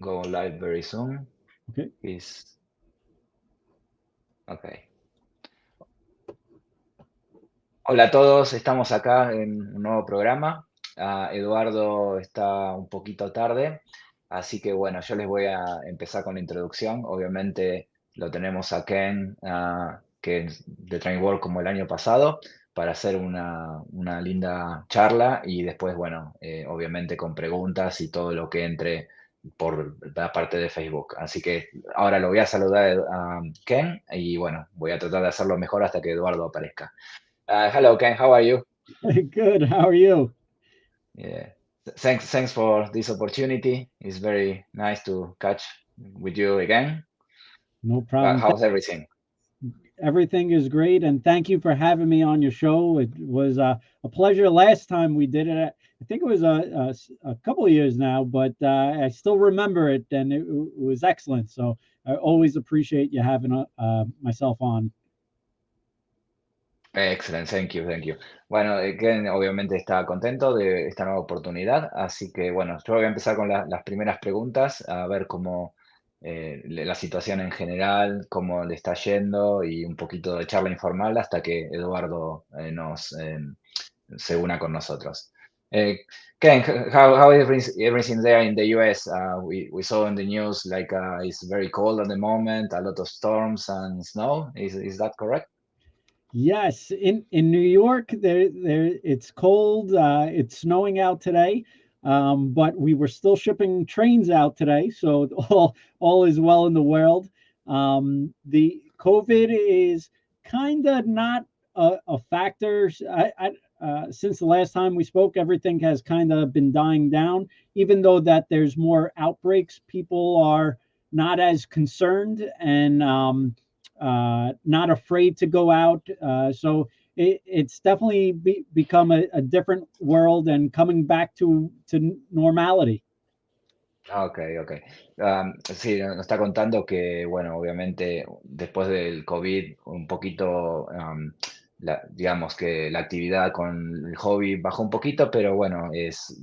go live very soon. Okay. Is okay. Hola a todos, estamos acá en un nuevo programa. Eduardo está un poquito tarde, así que bueno, yo les voy a empezar con la introducción. Obviamente lo tenemos a Ken, que es de Trainworld como el año pasado, para hacer una linda charla y después, bueno, obviamente con preguntas y todo lo que entre por la parte de Facebook. Así que ahora lo voy a saludar a Ken y bueno, voy a tratar de hacerlo mejor hasta que Eduardo aparezca. Hello, Ken. How are you? Good. How are you? Yeah. Thanks for this opportunity. It's very nice to catch with you again. No problem. How's everything? Everything is great, and thank you for having me on your show. It was a pleasure last time we did it. I think it was a couple of years now, but I still remember it, and it was excellent. So I always appreciate you having myself on. Excellent, thank you. Bueno, Ken obviamente está contento de esta nueva oportunidad, así que bueno, yo voy a empezar con las primeras preguntas, a ver cómo la situación en general, cómo le está yendo y un poquito de charla informal hasta que Eduardo nos se una con nosotros. Eh, Ken, how everything there in the US? We saw in the news like it's very cold at the moment, a lot of storms and snow. Is that correct? Yes, in New York, there it's cold. It's snowing out today, but we were still shipping trains out today, so all is well in the world. The COVID is kind of not a factor. Since the last time we spoke, everything has kind of been dying down. Even though that there's more outbreaks, people are not as concerned and not afraid to go out. So it's definitely become a different world and coming back to normality. Ok, ok. Sí, nos está contando que, bueno, obviamente después del COVID, un poquito, digamos que la actividad con el hobby bajó un poquito, pero bueno,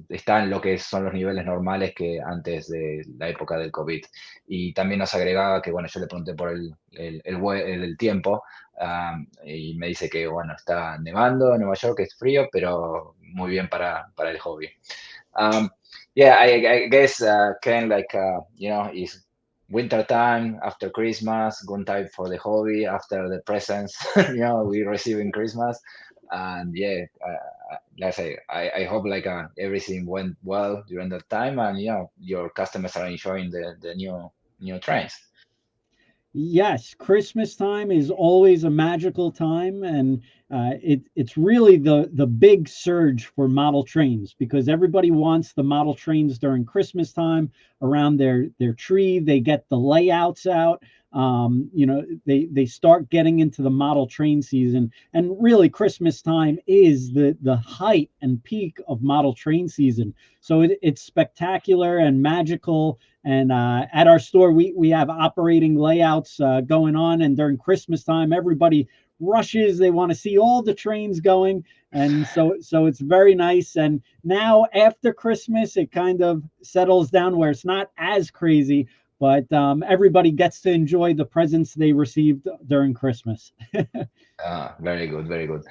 está en lo que son los niveles normales que antes de la época del COVID. Y también nos agregaba que, bueno, yo le pregunté por el tiempo, y me dice que, bueno, está nevando en Nueva York, que es frío, pero muy bien para el hobby. Um, yeah, I guess Ken, like is winter time after Christmas, good time for the hobby after the presents we receive in Christmas, and yeah, let's say I hope like everything went well during that time, and your customers are enjoying the new trains. Yes, Christmas time is always a magical time, and it's really the big surge for model trains because everybody wants the model trains during Christmas time around their tree. They get the layouts out. They start getting into the model train season, and really Christmas time is the height and peak of model train season. So it's spectacular and magical, and at our store, we have operating layouts going on. And during Christmas time, everybody rushes. They want to see all the trains going, and so it's very nice. And now after Christmas, it kind of settles down where it's not as crazy, but everybody gets to enjoy the presents they received during Christmas. Ah, very good, very good.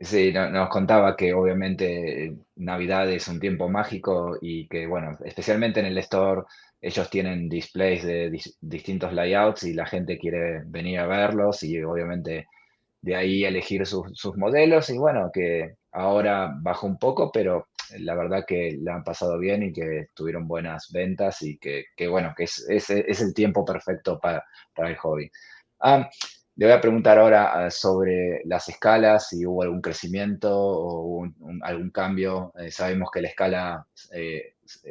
Sí, nos contaba que obviamente Navidad es un tiempo mágico y que, bueno, especialmente en el store, ellos tienen displays de distintos layouts y la gente quiere venir a verlos y obviamente de ahí elegir sus modelos y bueno, que ahora bajó un poco, pero la verdad que la han pasado bien y que tuvieron buenas ventas y que bueno, que es el tiempo perfecto para el hobby. Ah, le voy a preguntar ahora sobre las escalas, si hubo algún crecimiento o algún cambio. Sabemos que la escala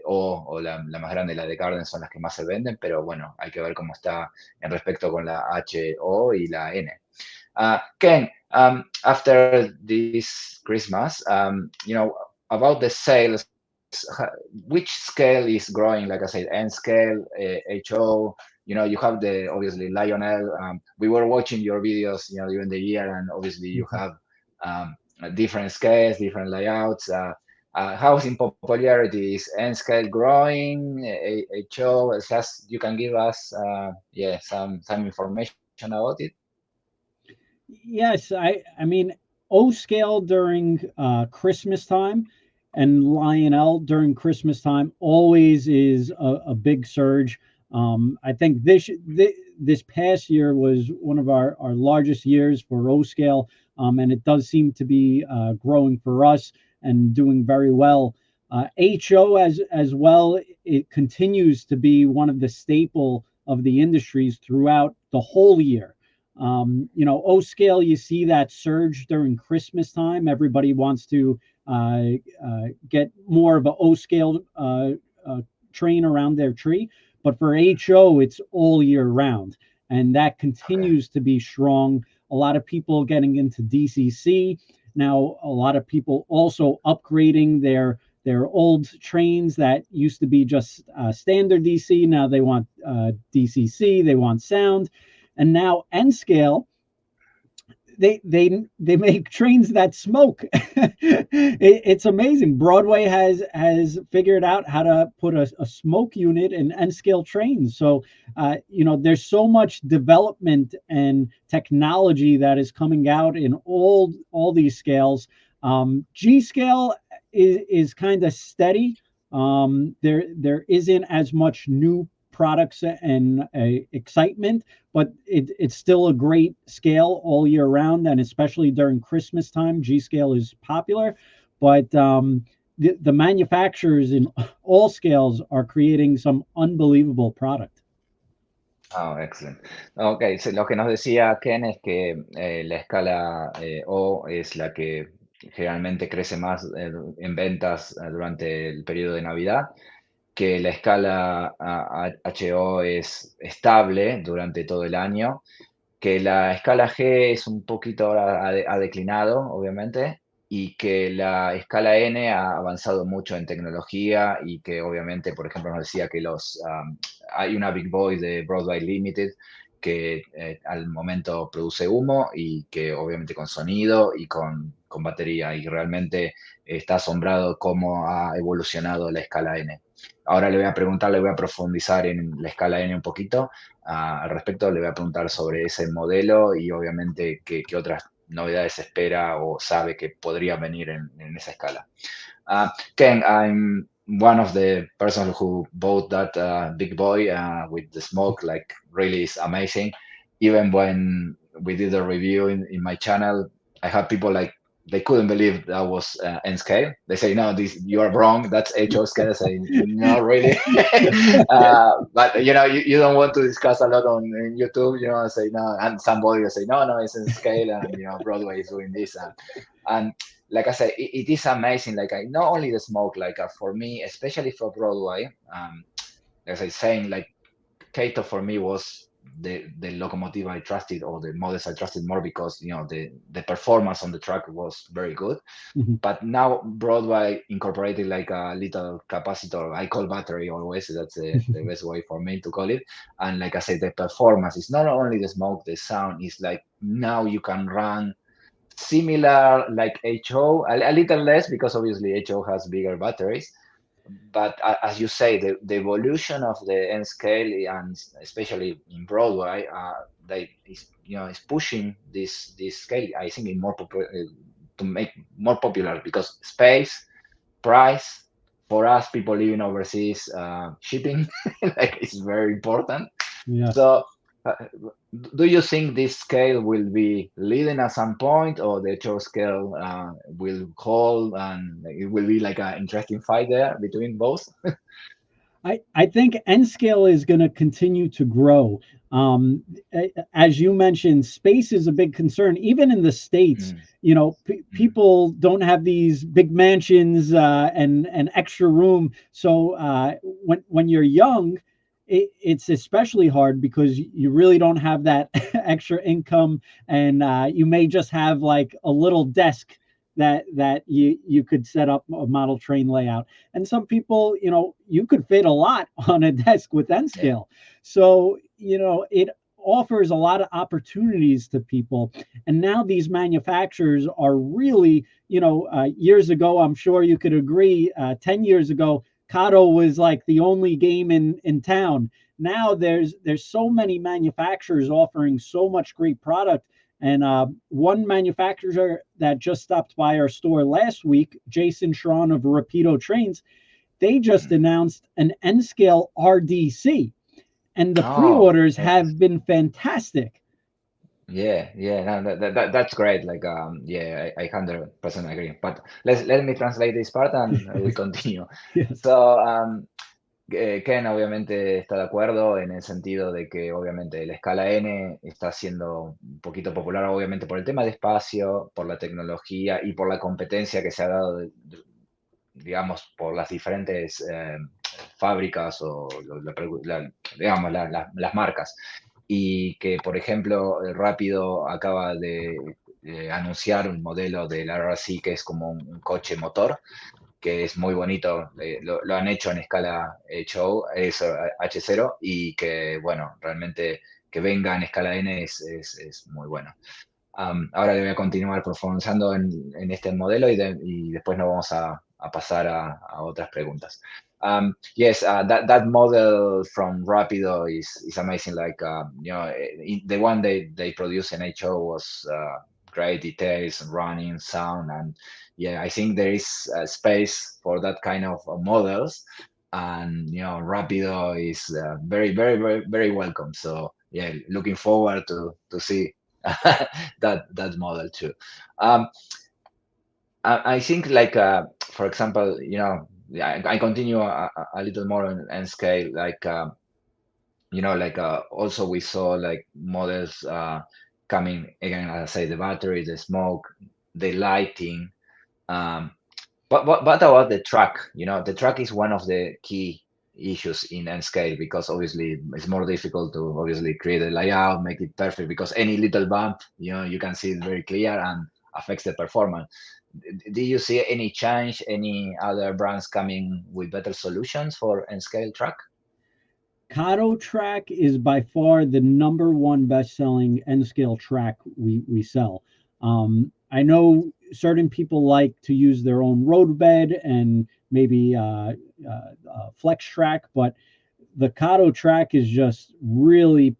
o la más grande, la de Garden, son las que más se venden, pero bueno, hay que ver cómo está en respecto con la H O y la N. Ken, after this Christmas, about the sales, which scale is growing? Like I said, N scale, HO. You have the obviously Lionel. We were watching your videos, during the year, and obviously you have different scales, different layouts. How's in popularity? Is N scale growing? HO? Just you can give us yeah, some information about it. Yes, I mean O scale during Christmas time and Lionel during Christmas time always is a big surge. I think this past year was one of our largest years for O scale, and it does seem to be growing for us and doing very well. HO as well, it continues to be one of the staple of the industries throughout the whole year. O scale, you see that surge during Christmas time. Everybody wants to get more of a O scale train around their tree. But for HO, it's all year round. And that Okay. continues to be strong. A lot of people getting into DCC. Now, a lot of people also upgrading their old trains that used to be just standard DC. Now they want DCC, they want sound. And now N scale, they make trains that smoke. It's amazing. Broadway has figured out how to put a smoke unit in N scale trains. So there's so much development and technology that is coming out in all these scales. G scale is kind of steady. There isn't as much new products and excitement, but it's still a great scale all year round, and especially during Christmas time, G scale is popular. But the manufacturers in all scales are creating some unbelievable product. Oh, excelente. Ok, lo que nos decía Ken es que la escala O es la que generalmente crece más en ventas durante el periodo de Navidad, que la escala HO es estable durante todo el año, que la escala G es un poquito ahora ha declinado, obviamente, y que la escala N ha avanzado mucho en tecnología y que obviamente, por ejemplo, nos decía que hay una Big Boy de Broadway Limited que al momento produce humo y que obviamente con sonido y con batería y realmente está asombrado cómo ha evolucionado la escala N. Ahora le voy a preguntar, le voy a profundizar en la escala N un poquito. Al respecto, le voy a preguntar sobre ese modelo y obviamente qué otras novedades espera o sabe que podría venir en esa escala. Ken, I'm one of the persons who bought that big boy with the smoke, like really is amazing. Even when we did a review in my channel, I had people like they couldn't believe that was N scale. They say, no, this you are wrong. That's HO scale. I say, no, really. But you don't want to discuss a lot on YouTube. I say no, and somebody will say, no, it's N scale, and Broadway is doing this, and like I said, it is amazing. Like not only the smoke, like for me, especially for Broadway, as I saying, like Kato for me was the locomotive I trusted or the models I trusted more because the performance on the track was very good. Mhm. But now Broadway incorporated like a little capacitor. I call battery always. That's the best way for me to call it. And like I said, the performance is not only the smoke, the sound is like now you can run similar like HO, a little less because obviously HO has bigger batteries. But as you say, the evolution of the N scale and especially in Broadway, they is pushing this scale. I think in to make more popular because space, price for us people living overseas, shipping like it's very important. Yes. So, uh, do you think this scale will be leading at some point, or the Cho scale will hold, and it will be like an interesting fight there between both? I think N scale is going to continue to grow. As you mentioned, space is a big concern. Even in the States, Mm, mm, people don't have these big mansions and extra room. So when you're young, it's especially hard because you really don't have that extra income, and you may just have like a little desk that you could set up a model train layout. And some people, you could fit a lot on a desk with N yeah. scale. So it offers a lot of opportunities to people. And now these manufacturers are really, years ago, I'm sure you could agree, 10 years ago, Kato was like the only game in town. Now there's so many manufacturers offering so much great product. And one manufacturer that just stopped by our store last week, Jason Schron of Rapido Trains, they just announced an N scale RDC, and the Oh, pre-orders yeah. have been fantastic. Yeah, yeah, no, that's great. Like, yeah, I 100% agree. But let me translate this part and we continue. Yes. So, Ken obviamente está de acuerdo en el sentido de que obviamente la escala N está siendo un poquito popular, obviamente por el tema de espacio, por la tecnología y por la competencia que se ha dado, digamos, por las diferentes fábricas o digamos, las marcas. Y que, por ejemplo, Rápido acaba de anunciar un modelo del RRC que es como un coche motor, que es muy bonito, lo han hecho en escala HO, es H0, y que, bueno, realmente que venga en escala N es muy bueno. Ahora le voy a continuar profundizando en este modelo y después nos vamos a pasar a otras preguntas. Yes, that model from Rapido is amazing. Like, the one they produced in HO was great details, running, sound, and yeah, I think there is space for that kind of models. And Rapido is very, very, very, very welcome. So yeah, looking forward to see that model too. Um, I think like for example, I continue a little more on scale. Like like also we saw like models coming again. As I say, the battery, the smoke, the lighting. Um, but about the track? The track is one of the key issues in N scale because obviously it's more difficult to obviously create a layout, make it perfect because any little bump, you can see it very clear and affects the performance. Do you see any change, any other brands coming with better solutions for N scale track? Kato track is by far the number one best-selling N scale track we sell. I know certain people like to use their own roadbed and maybe flex track, but the Kato track is just really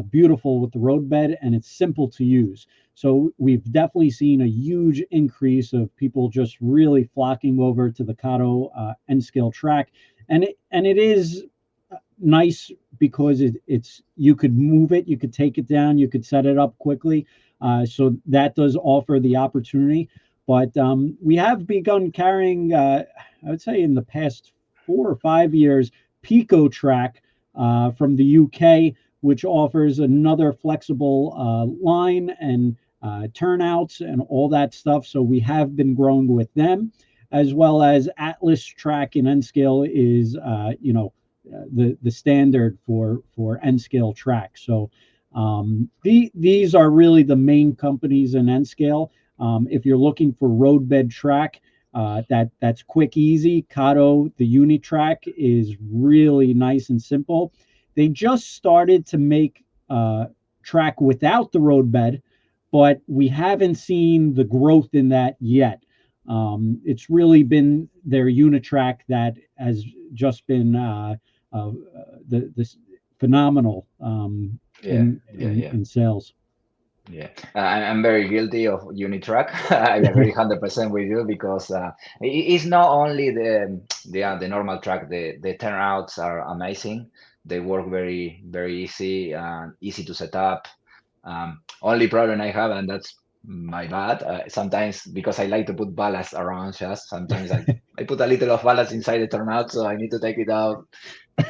beautiful with the roadbed and it's simple to use. So we've definitely seen a huge increase of people just really flocking over to the Kato N scale track, and it is nice because it's you could move it, you could take it down, you could set it up quickly. So that does offer the opportunity. But we have begun carrying, I would say, in the past 4 or 5 years, Pico Track from the UK, which offers another flexible line and turnouts and all that stuff. So we have been growing with them, as well as Atlas Track in N scale is, the standard for N scale track. So these are really the main companies in N scale. If you're looking for roadbed track, that's quick, easy. Kato, the Unitrack, is really nice and simple. They just started to make track without the roadbed, but we haven't seen the growth in that yet. It's really been their Unitrack that has just been this phenomenal Yeah, yeah, yeah. in sales. Yeah, I'm very guilty of Unitrack. I agree 100% with you because it's not only the normal track. The turnouts are amazing. They work very very easy and easy to set up. Only problem I have, and that's my bad. Sometimes because I like to put ballast around, just sometimes I put a little of ballast inside the turnout, so I need to take it out,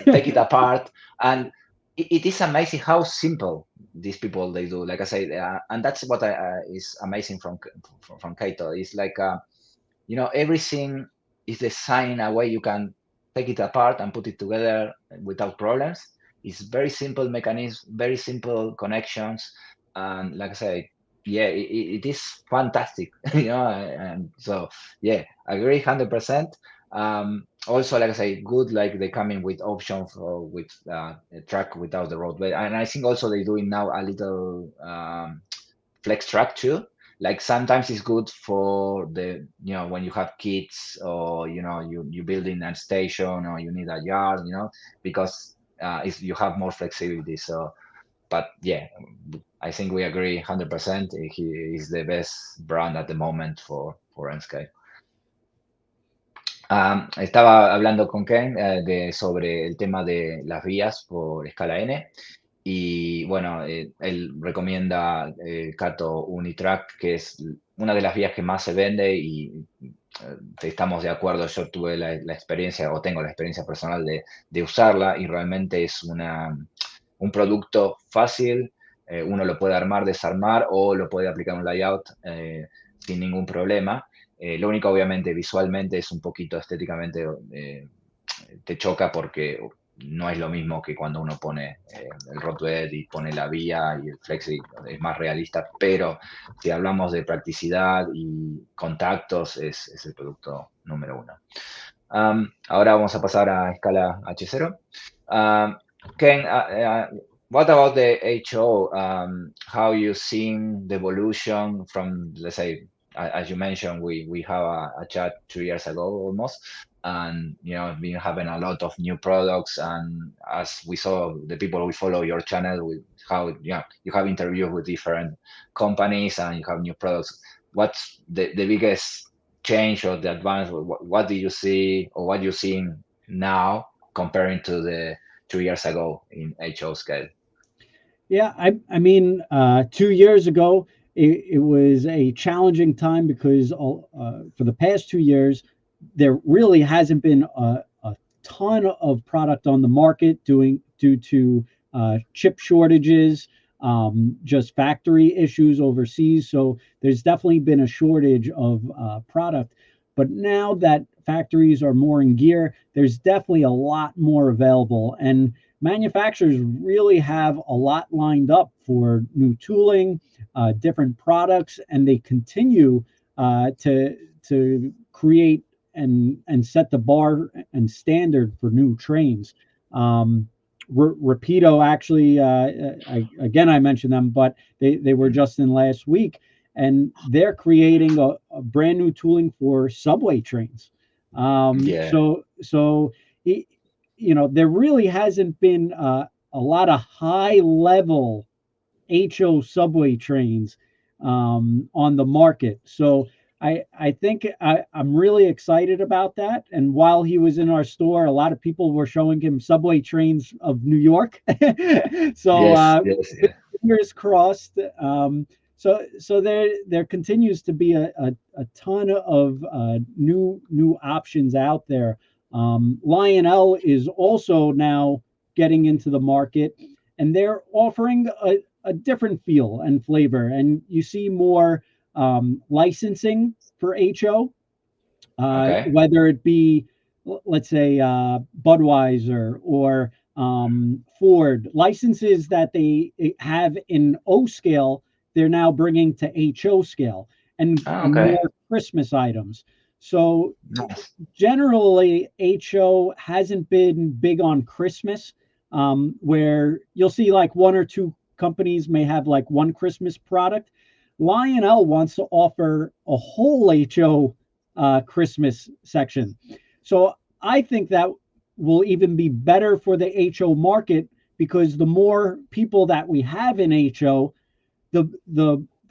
take it apart, and it is amazing how simple these people they do. Like I say, and that's what is amazing from Kaito. It's like everything is designed in a way you can take it apart and put it together without problems. It's very simple mechanism, very simple connections, and like I say, yeah, it is fantastic. And so yeah, I agree 100%. Also, like I say, good, like they come in with option for with a track without the roadway, and I think also they're doing now a little flex track too. Like sometimes it's good for the, when you have kids, or you building a station, or you need a yard, because you have more flexibility. So, but yeah, I think we agree 100%. He is the best brand at the moment for Enscape. Estaba hablando con Ken sobre el tema de las vías por escala N. Y bueno, él recomienda Cato Unitrack, que es una de las vías que más se vende, y estamos de acuerdo. Yo tuve la experiencia, o tengo la experiencia personal de usarla, y realmente es un producto fácil. Uno lo puede armar, desarmar, o lo puede aplicar un layout sin ningún problema. Lo único, obviamente, visualmente es un poquito estéticamente, te choca, porque no es lo mismo que cuando uno pone el roadbed y pone la vía, y el flexi es más realista, pero si hablamos de practicidad y contactos, es el producto número uno. Ahora vamos a pasar a escala H0. Ken, what about the HO? How you seen the evolution from, let's say, as you mentioned, we have a chat 2 years ago almost, and been having a lot of new products. And as we saw, the people we follow your channel, with how you have interviews with different companies, and you have new products. What's the biggest change or the advance? What do you see, or what you're seeing now comparing to the 2 years ago in HO scale? Yeah, I mean, 2 years ago, it was a challenging time because for the past 2 years, there really hasn't been a ton of product on the market due to chip shortages, just factory issues overseas. So there's definitely been a shortage of product. But now that factories are more in gear, there's definitely a lot more available. And manufacturers really have a lot lined up for new tooling, different products, and they continue to create and set the bar and standard for new trains. Rapido actually, again, I mentioned them, but they were just in last week, and they're creating a brand new tooling for subway trains. Yeah. So there really hasn't been a lot of high level HO subway trains on the market. So I think I'm really excited about that. And while he was in our store, a lot of people were showing him subway trains of New York. So Yes, yes, yeah. fingers crossed. So there continues to be a ton of new options out there. Lionel is also now getting into the market, and they're offering a different feel and flavor. And you see more licensing for HO, Okay. whether it be, let's say, Budweiser or Ford, licenses that they have in O scale, they're now bringing to HO scale, and Okay. more Christmas items. So Nice. generally, HO hasn't been big on Christmas, where you'll see like one or two companies may have like one Christmas product. Lionel wants to offer a whole HO Christmas section. So I think that will even be better for the HO market, because the more people that we have in HO, the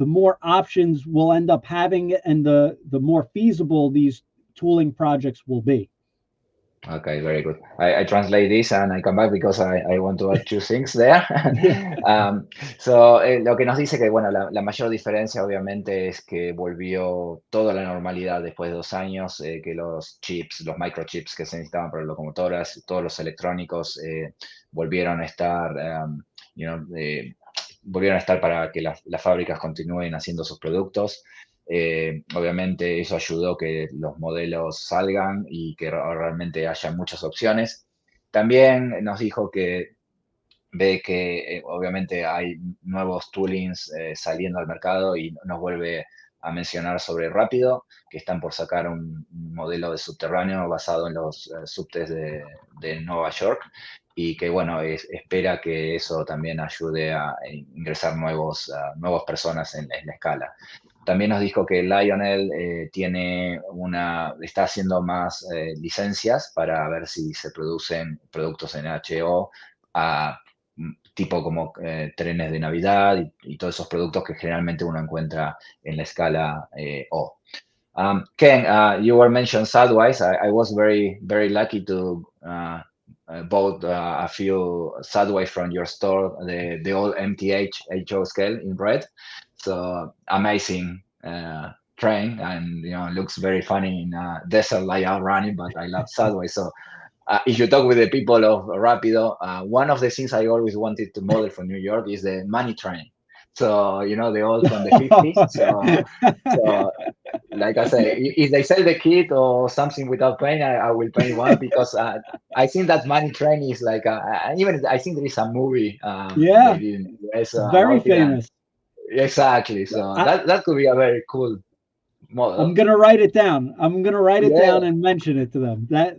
more options we'll end up having, and the more feasible these tooling projects will be. Okay, very good. I translate this and I come back because I want to add two things there. Yeah. Lo que nos dice que, bueno, la mayor diferencia obviamente es que volvió toda la normalidad después de 2 años, que los chips, los microchips que se necesitaban para locomotoras, todos los electrónicos volvieron a estar, volvieron a estar para que las fábricas continúen haciendo sus productos. Obviamente eso ayudó que los modelos salgan y que realmente haya muchas opciones. También nos dijo que ve que obviamente hay nuevos toolings saliendo al mercado, y nos vuelve a mencionar sobre Rápido, que están por sacar un modelo de subterráneo basado en los subtes de Nueva York y que, bueno, espera que eso también ayude a ingresar nuevas personas en la escala. También nos dijo que Lionel está haciendo más licencias para ver si se producen productos en HO, tipo como trenes de Navidad y todos esos productos que generalmente uno encuentra en la escala O. Ken, you were mentioned Sidewise. I was very lucky to bought a few Sidewise from your store, the old MTH HO scale in red. So amazing train, and looks very funny in a desert layout running. But I love Sidewise. So if you talk with the people of Rapido, one of the things I always wanted to model for New York is the money train. So the old from the 50s. So like I say, if they sell the kit or something without paint, I will paint one because I think that money train is like even I think there is a movie they Yeah, did in the US very about it, and famous. exactly. So I, that could be a very cool I'm model. gonna write it down. I'm gonna write it Yeah, down and mention it to them. yeah.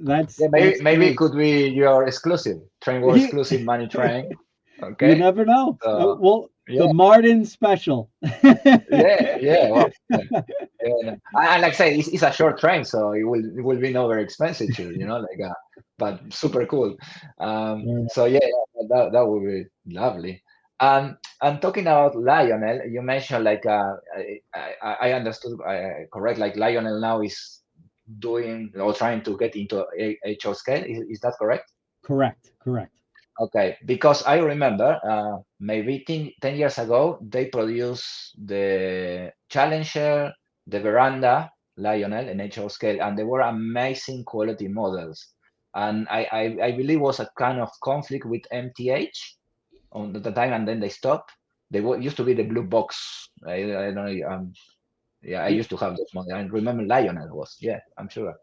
Maybe That's maybe it great. could be your exclusive Trainworld exclusive money train. You Okay. never know. So Well, the yeah, Martin special. yeah. Well, yeah. Yeah, no. And like I say, it's a short train, so it will be not very expensive too, but super cool. So yeah, that would be lovely. And talking about Lionel, you mentioned like I understood correct, like Lionel now is doing or trying to get into HO scale. Is that correct? Correct. Correct. Okay, because I remember maybe 10 years ago, they produced the Challenger, the Veranda, Lionel, and HO scale, and they were amazing quality models. And I believe was a kind of conflict with MTH on the time, and then they stopped. Used to be the blue box. I don't know. Yeah, I used to have those models. I remember Lionel was, yeah, I'm sure.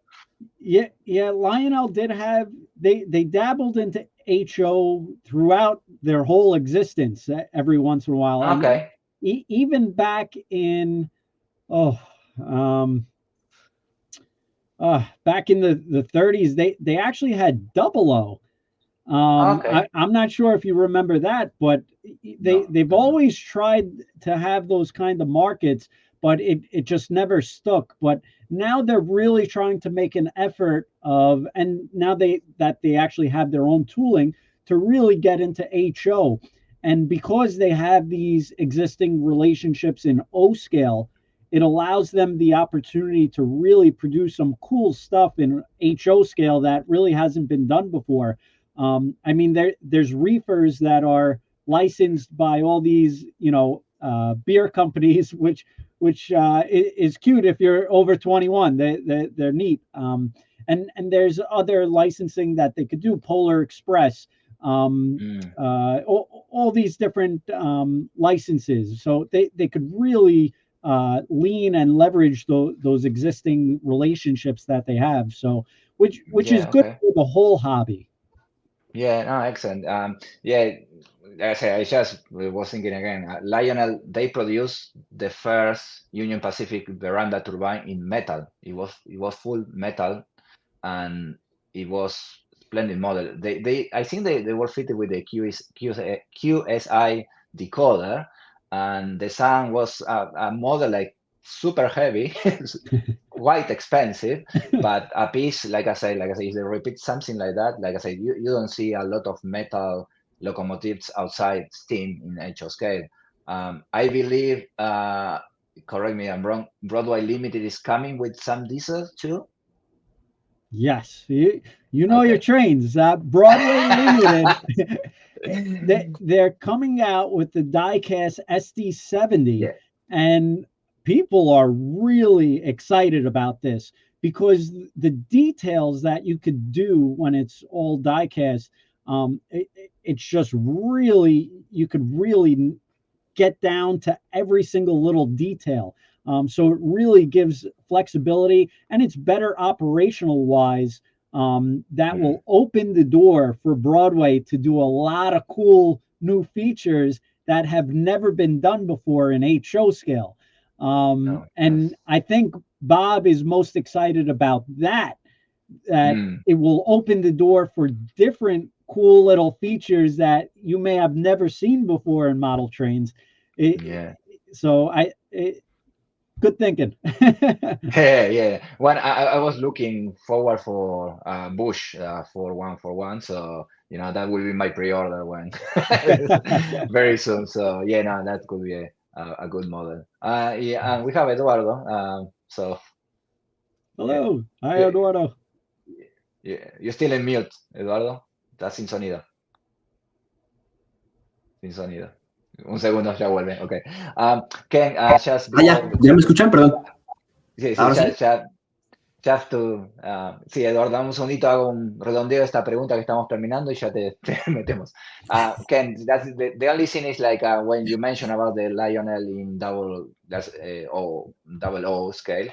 Yeah. Lionel did have they dabbled into HO throughout their whole existence every once in a while, and Okay. even back in oh um back in the 30s, they actually had double O. Okay. I'm not sure if you remember that, but No. they've always tried to have those kind of markets, but it just never stuck. But now they're really trying to make an effort of, and now they actually have their own tooling to really get into HO, and because they have these existing relationships in O scale, it allows them the opportunity to really produce some cool stuff in HO scale that really hasn't been done before. I mean, there's reefers that are licensed by all these, beer companies, which is cute if you're over 21. They're neat. And there's other licensing that they could do. Polar Express, Mm, all these different licenses. So they could really lean and leverage those existing relationships that they have. So which is yeah. good Okay. for the whole hobby. Yeah, no, excellent. Yeah, like I say, I just was thinking again. Lionel, they produced the first Union Pacific veranda turbine in metal. It was full metal, and it was splendid model. I think they were fitted with the QSI decoder, and the sound was a model like super heavy, quite expensive, but a piece like I say, if they repeat something like that, like I said, you don't see a lot of metal locomotives outside steam in HO scale. I believe, correct me if I'm wrong, Broadway Limited is coming with some diesel too. Yes, you know your Okay. trains. Broadway Limited, they're coming out with the diecast SD70, Yeah. and people are really excited about this because the details that you could do when it's all diecast, it's just really you could really get down to every single little detail. So it really gives flexibility and it's better operational wise. That Mm. will open the door for Broadway to do a lot of cool new features that have never been done before in HO scale. Oh, And yes. I think Bob is most excited about that Mm, it will open the door for different cool little features that you may have never seen before in model trains. It, yeah. so good thinking. Yeah, yeah. I was looking forward for Bush for one, so that will be my pre-order when very soon. So yeah, no, that could be a good model. Yeah, and we have Eduardo. So yeah, Hello, hi yeah, Eduardo. yeah. You're still in mute, Eduardo. Estás sin sonido, sin sonido. Un segundo, ya vuelve. Okay. Ken, just Ah, ya, before. ¿ya me escuchan? Perdón. Sí, sí, ¿Ahora sí? just to, sí, Eduardo, dame un segundito, hago un redondeo de esta pregunta que estamos terminando y ya te metemos. Ken, that's the only thing is like when you mentioned about the Lionel in double O scale,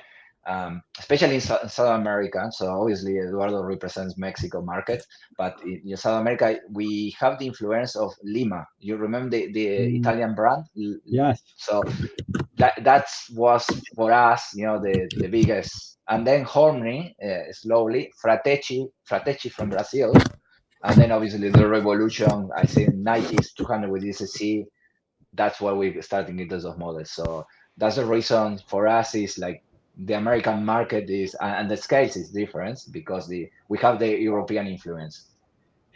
especially in South America. So obviously Eduardo represents Mexico market, but in South America we have the influence of Lima. You remember the Mm, Italian brand? yes. So that was for us, the biggest. And then Horney, slowly, Fratecci from Brazil, and then obviously the revolution. I think 90s 200 with ECC. That's why we starting into those models. So that's the reason for us is like the American market is and the scales is different because we have the European influence.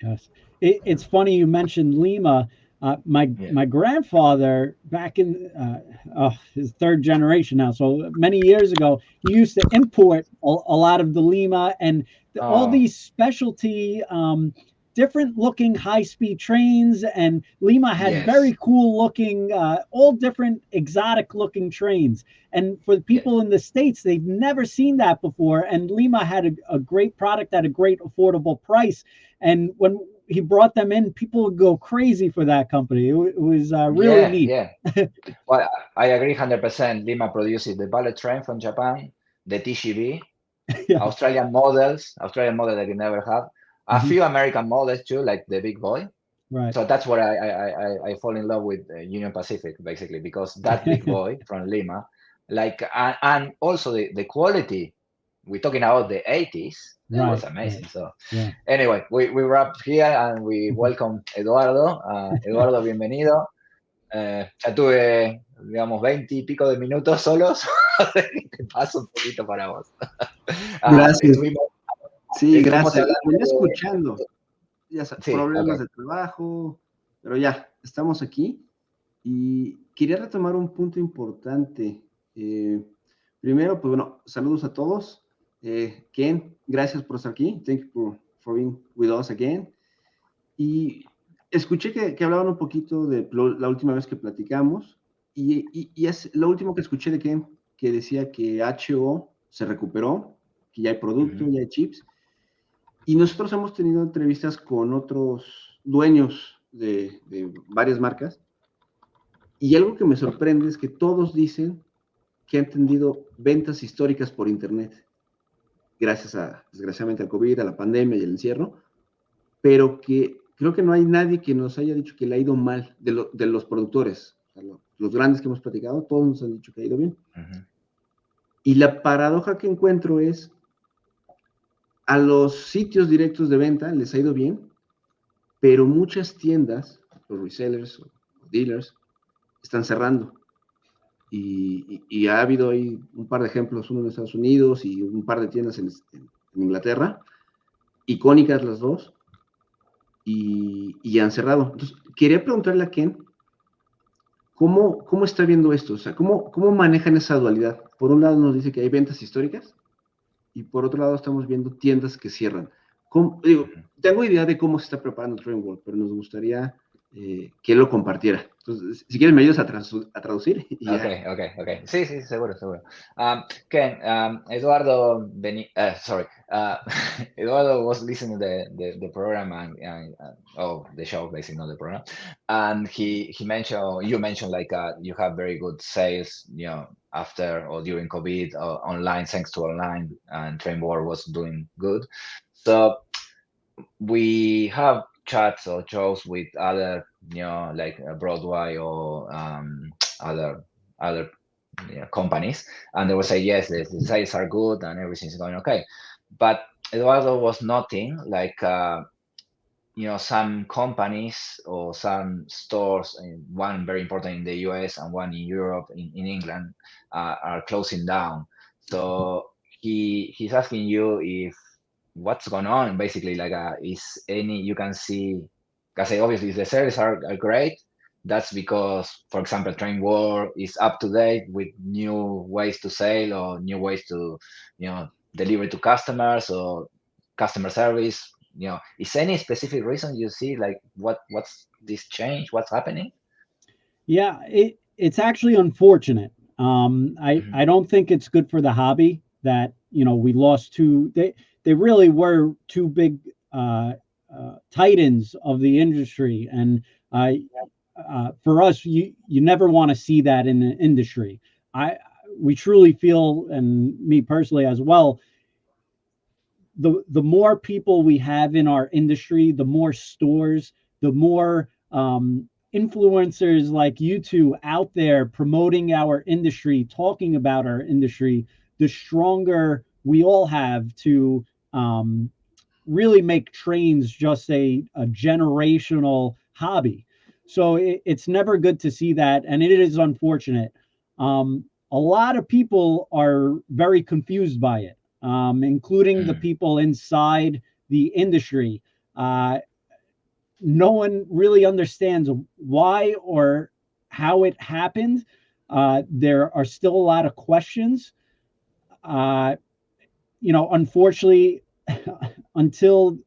Yes, it's funny you mentioned Lima. Yeah. My grandfather back in his third generation now, so many years ago, he used to import a lot of the Lima and all Oh, these specialty, different looking high speed trains. And Lima had yes. very cool looking, all different exotic looking trains. And for the Yes. people in the States, they've never seen that before. And Lima had a great product at a great affordable price, and when he brought them in, people would go crazy for that company. It was really Yeah, neat. yeah. Well, I agree 100%. Lima produces the bullet train from Japan, the TGV, Yeah. Australian model that you never have, a Mhm. few American models too, like the Big Boy. Right. So that's where I fall in love with Union Pacific basically because that Big Boy from Lima, like and also the quality. We're talking about the 80s. That was Right. Right. amazing. So Yeah. anyway, we wrap here and we Mhm. welcome Eduardo. Eduardo, bienvenido. Ya tuve, digamos, 20 y pico de minutos solos. Te paso un poquito para vos. Gracias. Estuvimos, Sí, estuvimos gracias. hablando Venía de... escuchando. Sí, ok. Problemas de trabajo, pero ya, estamos aquí. Y quería retomar un punto importante. Primero, pues bueno, saludos a todos. Ken, gracias por estar aquí. Thank you for being with us again. Y escuché que hablaban un poquito de la última vez que platicamos, y es lo último que escuché de Ken, que decía que HO se recuperó, que ya hay producto, Ujú. ya hay chips, y nosotros hemos tenido entrevistas con otros dueños de varias marcas, y algo que me sorprende es que todos dicen que han tenido ventas históricas por Internet, gracias desgraciadamente, al COVID, a la pandemia y el encierro, pero que creo que no hay nadie que nos haya dicho que le ha ido mal de los productores. O sea, los grandes que hemos platicado, todos nos han dicho que ha ido bien. Ujú. Y la paradoja que encuentro es, a los sitios directos de venta les ha ido bien, pero muchas tiendas, los resellers o dealers, están cerrando. Y ha habido ahí un par de ejemplos, uno en Estados Unidos y un par de tiendas en Inglaterra, icónicas las dos, y han cerrado. Entonces, quería preguntarle a Ken, ¿cómo está viendo esto? O sea, ¿cómo manejan esa dualidad? Por un lado nos dice que hay ventas históricas y por otro lado estamos viendo tiendas que cierran. Ujú. Tengo idea de cómo se está preparando Trainworld, pero nos gustaría que él lo compartiera. Entonces, si quieres me ayudas a traducir y ya. Okay, okay, okay. Sí, sí, seguro, seguro. Ken, Eduardo sorry, Eduardo was listening to the program and the show, basically, not the program, and he mentioned you mentioned like you have very good sales, after or during COVID or online, thanks to online, and Trainboard was doing good. So we have chats or shows with other, like Broadway or other other companies, and they will say, yes, the sales are good and everything's going okay. But Eduardo was noting like, some companies or some stores, one very important in the US and one in Europe, in England, are closing down. So he's asking you if what's going on, basically, like, is any you can see, because obviously the sales are great. That's because, for example, Trainworld is up to date with new ways to sell or new ways to, deliver to customers or customer service. Is any specific reason you see, like, what's this change? What's happening? Yeah, it's actually unfortunate. Mhm. I don't think it's good for the hobby that we lost two. They really were two big titans of the industry, and for us, you never want to see that in the industry. I We truly feel, and me personally as well, the more people we have in our industry, the more stores, the more influencers like you two out there promoting our industry, talking about our industry, the stronger we all have to really make trains just a generational hobby. So it's never good to see that, and it is unfortunate. A lot of people are very confused by it, including the Mm. people inside the industry. No one really understands why or how it happened. There are still a lot of questions. Uh, Unfortunately, until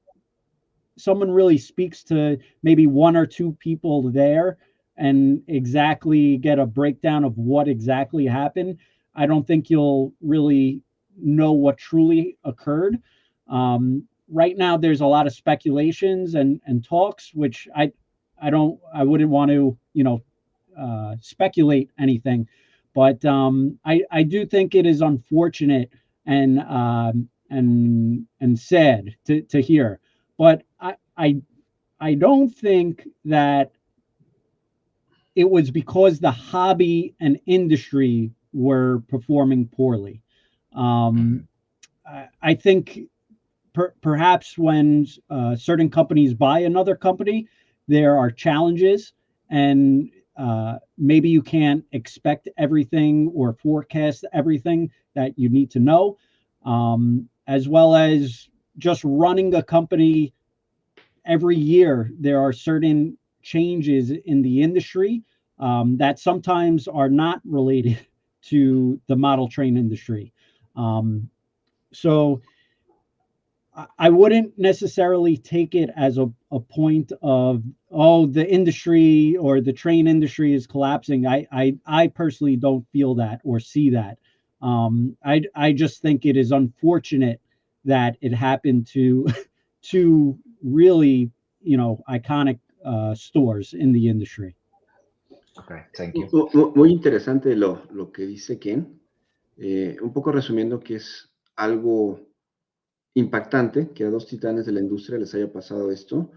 someone really speaks to maybe one or two people there and exactly get a breakdown of what exactly happened, I don't think you'll really know what truly occurred. Right now, there's a lot of speculations and talks, which I wouldn't want to speculate anything, but I do think it is unfortunate and sad to hear. But I don't think that it was because the hobby and industry were performing poorly. Um, Mhm. I think perhaps when certain companies buy another company, there are challenges, and maybe you can't expect everything or forecast everything that you need to know, as well as just running a company every year. There are certain changes in the industry that sometimes are not related to the model train industry. Um, so I wouldn't necessarily take it as a point of, oh, the industry or the train industry is collapsing. I personally don't feel that or see that. I just think it is unfortunate that it happened to two really iconic stores in the industry. Okay, thank you. Muy interesante lo que dice Ken. Un poco resumiendo que es algo impactante que a dos titanes de la industria les haya pasado esto.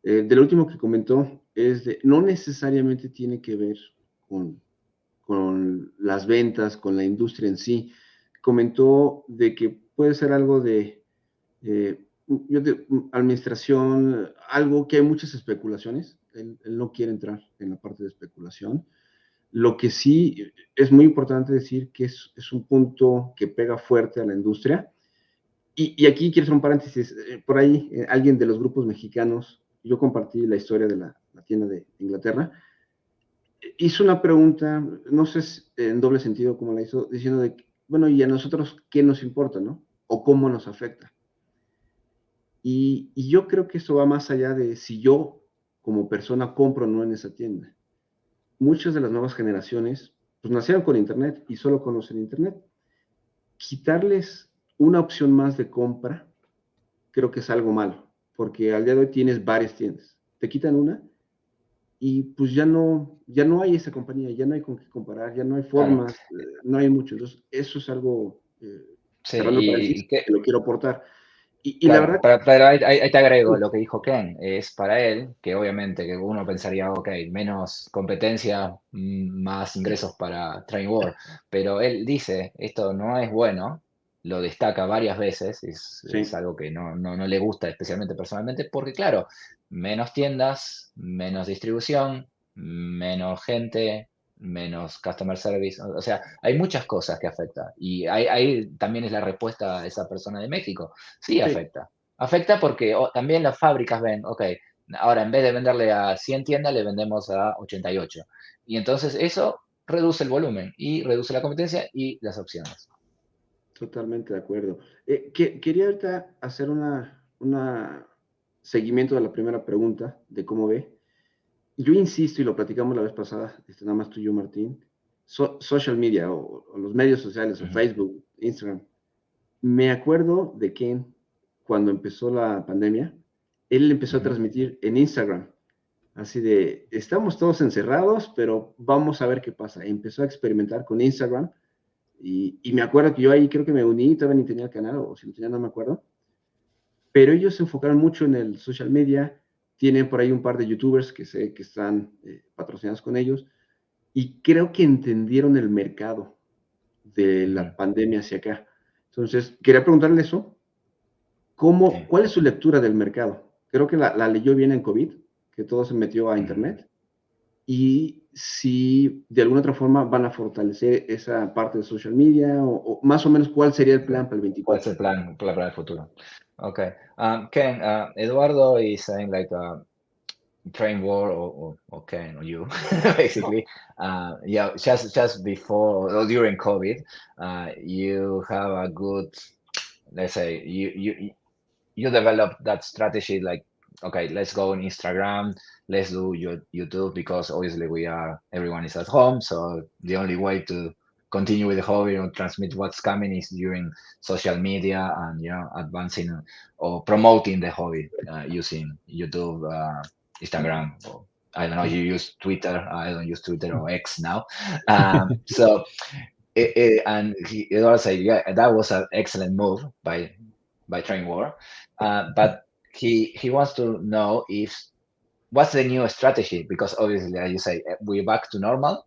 De lo último que comentó es de, no necesariamente tiene que ver con las ventas, con la industria en sí. Comentó de que puede ser algo de administración, algo que hay muchas especulaciones. Él no quiere entrar en la parte de especulación. Lo que sí es muy importante decir que es un punto que pega fuerte a la industria. Y aquí quiero hacer un paréntesis. Por ahí, alguien de los grupos mexicanos, yo compartí la historia de la tienda de Inglaterra, hizo una pregunta, no sé en doble sentido cómo la hizo, diciendo de, bueno, ¿y a nosotros qué nos importa, no? ¿O cómo nos afecta? Y yo creo que eso va más allá de si yo como persona compro o no en esa tienda. Muchas de las nuevas generaciones pues nacieron con Internet y solo conocen Internet. Quitarles una opción más de compra creo que es algo malo, porque al día de hoy tienes varias tiendas. Te quitan una y pues ya no hay esa compañía, ya no hay con qué comparar, ya no hay Claro. formas, no hay mucho. Entonces, eso es algo, Sí, cerrando paréntesis, que lo quiero aportar. Y la Claro, verdad, pero ahí te agrego sí, lo que dijo Ken, es para él, que obviamente que uno pensaría, ok, menos competencia, más ingresos para Trainworld, pero él dice, esto no es bueno, lo destaca varias veces, es sí, algo que no le gusta especialmente personalmente, porque claro, menos tiendas, menos distribución, menos gente, menos customer service, o sea, hay muchas cosas que afectan, y ahí también es la respuesta a esa persona de México. Sí, sí, afecta. Afecta porque también las fábricas ven, ok, ahora en vez de venderle a 100 tiendas, le vendemos a 88. Y entonces eso reduce el volumen y reduce la competencia y las opciones. totalmente de acuerdo. Quería ahorita hacer una seguimiento de la primera pregunta, de cómo ve. Yo insisto, y lo platicamos la vez pasada, nada más tú y yo, Martín, social media o los medios sociales, o Ujú, Facebook, Instagram. Me acuerdo de Ken, cuando empezó la pandemia, él empezó a ujú, transmitir en Instagram, así de, estamos todos encerrados, pero vamos a ver qué pasa. Empezó a experimentar con Instagram y me acuerdo que yo ahí creo que me uní, todavía ni tenía el canal, o si lo tenía no me acuerdo, pero ellos se enfocaron mucho en el social media, tienen por ahí un par de youtubers que sé que están patrocinados con ellos, y creo que entendieron el mercado de ujú, la pandemia hacia acá. Entonces, quería preguntarle eso, sí, ¿cuál es su lectura del mercado? Creo que la leyó bien en COVID, que todo se metió a ujú. Internet, y si de alguna otra forma van a fortalecer esa parte de social media, o más o menos cuál sería el Okay. plan para el ¿Cuál es 24. el plan para el futuro? Okay. Ken, Eduardo is saying like train war or Ken or you basically yeah just before or during COVID you have a good, let's say you develop that strategy like, okay, let's go on Instagram, let's do YouTube, because obviously everyone is at home, so the only way to continue with the hobby or transmit what's coming is during social media and advancing or promoting the hobby using YouTube, Instagram, or I don't know, you use Twitter. I don't use Twitter or X now. So and he also said, yeah, that was an excellent move by Trainworld. But he wants to know if what's the new strategy, because obviously, as you say, we're back to normal.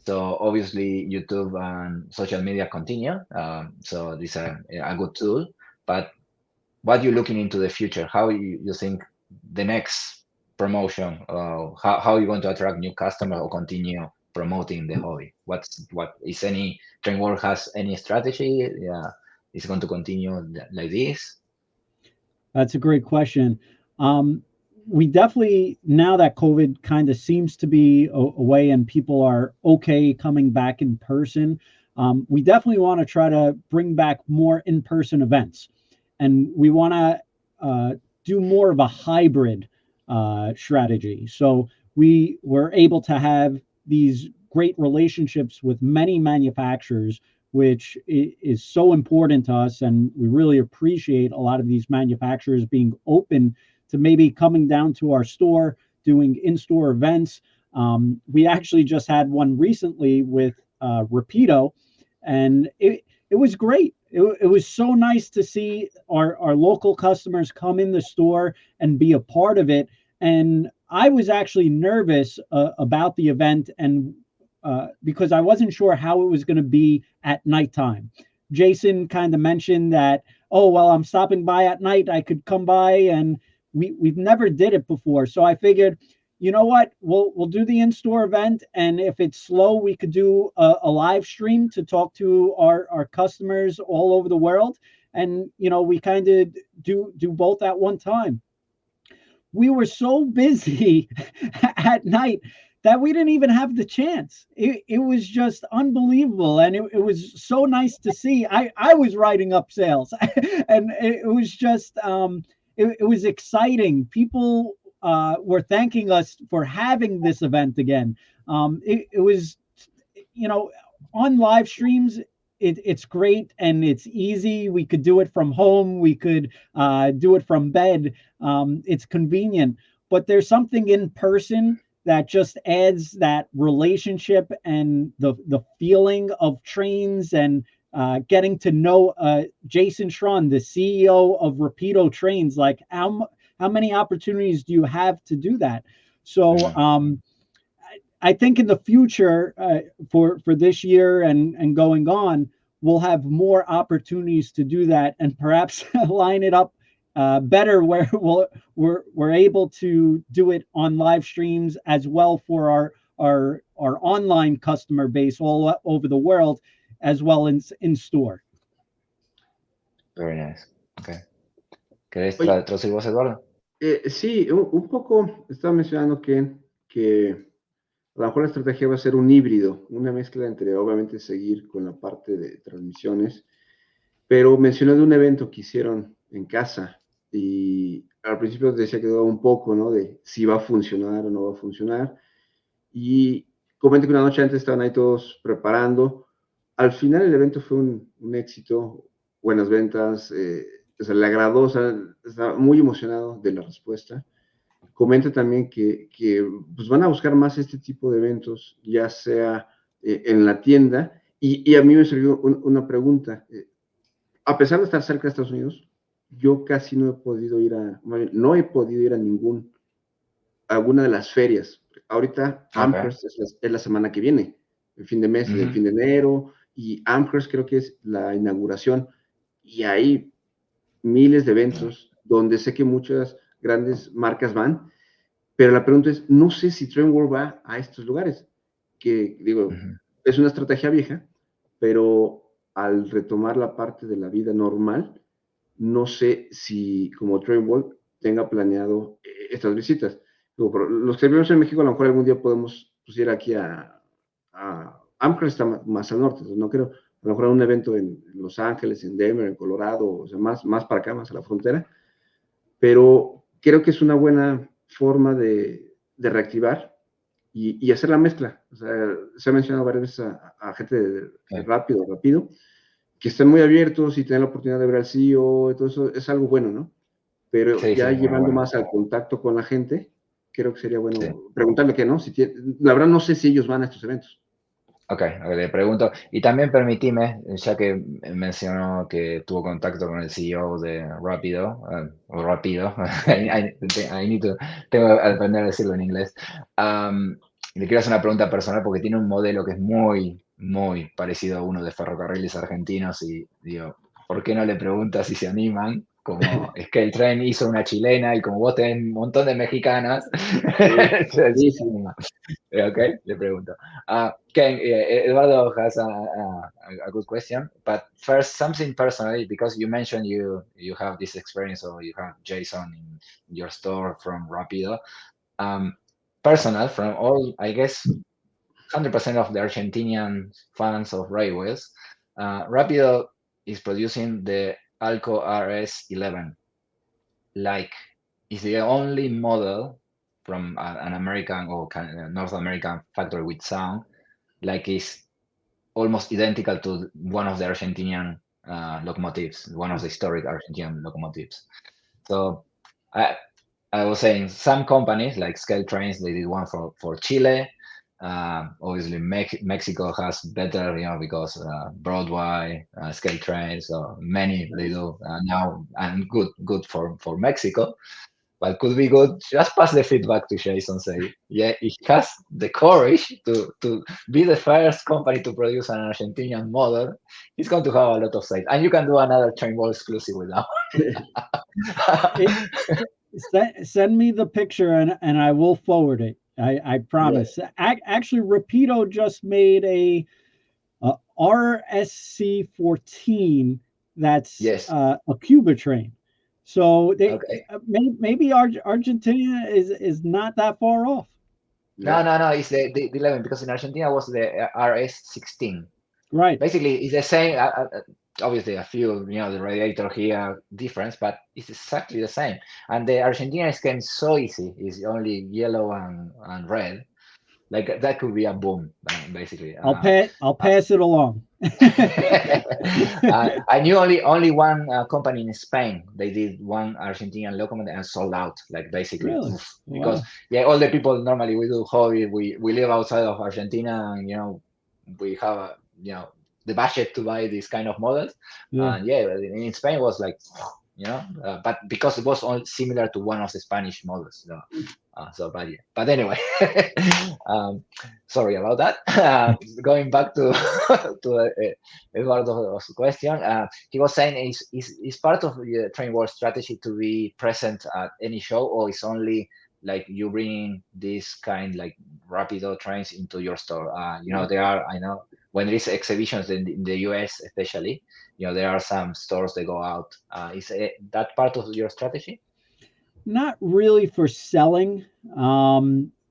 So obviously, YouTube and social media continue. So these are a good tool. But what you're looking into the future, how you think the next promotion, how you're going to attract new customers or continue promoting the hobby? What is any Trainworld has any strategy? Yeah, is going to continue like this? That's a great question. Um, we definitely, now that COVID kind of seems to be away and people are okay coming back in person, we definitely want to try to bring back more in person events. And we want to do more of a hybrid strategy. So we were able to have these great relationships with many manufacturers, which is so important to us. And we really appreciate a lot of these manufacturers being open to maybe coming down to our store, doing in store events. We actually just had one recently with Rapido, and it was great. It was so nice to see our local customers come in the store and be a part of it. And I was actually nervous about the event, and because I wasn't sure how it was going to be at nighttime. Jason kind of mentioned that, oh, well, I'm stopping by at night. I could come by, and we've never did it before. So I figured, you know what, we'll do the in-store event, and if it's slow, we could do a live stream to talk to our customers all over the world. And we kind of do both at one time. We were so busy at night that we didn't even have the chance. It was just unbelievable. And it was so nice to see. I was writing up sales and it was just, it was exciting. People were thanking us for having this event again. It was, you know, on live streams, it's great and it's easy. We could do it from home. We could do it from bed. It's convenient, but there's something in person that just adds that relationship and the feeling of trains and getting to know Jason Schron, the CEO of Rapido Trains. Like how many opportunities do you have to do that? So I think in the future, for this year and going on, we'll have more opportunities to do that, and perhaps line it up better where we're able to do it on live streams as well for our online customer base all over the world, as well in store. Very nice. Okay. ¿Querés Oye, traducir vos, Eduardo? sí, un poco estaba mencionando que a lo mejor la estrategia va a ser un híbrido, una mezcla entre obviamente seguir con la parte de transmisiones, pero mencioné de un evento que hicieron en casa y al principio decía que dudaba un poco, ¿no? De si va a funcionar o no va a funcionar. Y comenté que una noche antes estaban ahí todos preparando. Al final el evento fue un éxito, buenas ventas, o sea, le agradó, o sea, estaba muy emocionado de la respuesta. Comenta también que pues van a buscar más este tipo de eventos, ya sea en la tienda. Y a mí me surgió una pregunta. A pesar de estar cerca de Estados Unidos, yo casi no he podido ir no he podido ir a alguna de las ferias. Ahorita Okay. Amherst es la semana que viene, el fin de mes, el fin de enero, y Amherst creo que es la inauguración. Y hay miles de eventos donde sé que muchas grandes marcas van, pero la pregunta es, no sé si Trainworld va a estos lugares, que digo, es una estrategia vieja, pero al retomar la parte de la vida normal, no sé si como Trainworld tenga planeado estas visitas. Digo, los que vivimos en México, a lo mejor algún día podemos pues, ir aquí a Amherst, está más al norte, no creo, a lo mejor a un evento en Los Ángeles, en Denver, en Colorado, o sea, más para acá, más a la frontera, pero creo que es una buena forma de reactivar y hacer la mezcla. O sea, se ha mencionado varias veces a gente de rápido, que estén muy abiertos y tener la oportunidad de ver al CEO, y todo eso es algo bueno, ¿no? Pero Sí, ya sí, muy llevando bueno. más al contacto con la gente, creo que sería bueno Sí. preguntarle que no. La verdad no sé si ellos van a estos eventos. Ok, le pregunto. Y también permitime, ya que mencionó que tuvo contacto con el CEO de Rapido, o Rapido, tengo que aprender a decirlo en inglés. Le quiero hacer una pregunta personal porque tiene un modelo que es muy, muy parecido a uno de ferrocarriles argentinos y digo, ¿por qué no le preguntas si se animan? Como es que el tren hizo una chilena y como vos tenés un montón de mexicanas, Sí, si se sí. animan. Okay, le pregunto. Ken, Eduardo has a good question, but first something personally because you mentioned you have this experience or you have Jason in your store from Rapido. Personal from all, I guess, 100% of the Argentinian fans of railways, Rapido is producing the Alco RS11. Like, is the only model from an American or North American factory with sound, like is almost identical to one of the Argentinian locomotives, one of the historic Argentinian locomotives. So I, I was saying some companies like Scale Trains, they did one for Chile. Obviously, Mexico has better, because Broadway, Scale Trains, so many they do now, and good for Mexico. But could be good. Just pass the feedback to Jason. Say, yeah, it has the courage to be the first company to produce an Argentinian model. It's going to have a lot of sales, and you can do another Trainwall exclusive with that. Send me the picture and I will forward it. I promise. Yeah. Actually, Rapido just made a RSC 14 that's Yes. a Cuba train. So Okay. maybe Argentina is not that far off. No, it's the 11 because in Argentina was the RS16. Right. Basically, it's the same. Obviously, a few, the radiator here difference, but it's exactly the same. And the Argentina came so easy. It's only yellow and red. Like that could be a boom, basically. I'll pass it along. I knew only one company in Spain. They did one Argentinian locomotive and sold out, like basically, Really? because Wow. all the people normally we do hobby. We live outside of Argentina, and we have the budget to buy these kind of models. Yeah. And yeah, in Spain it was like, but because it was all similar to one of the Spanish models. But yeah. But anyway, sorry about that. Going back to to Eduardo's question, he was saying is part of the Trainworld strategy to be present at any show, or is only like you bring this kind like Rapido trains into your store? There are, I know, when there is exhibitions in the US especially, there are some stores that go out. Is that part of your strategy? Not really for selling.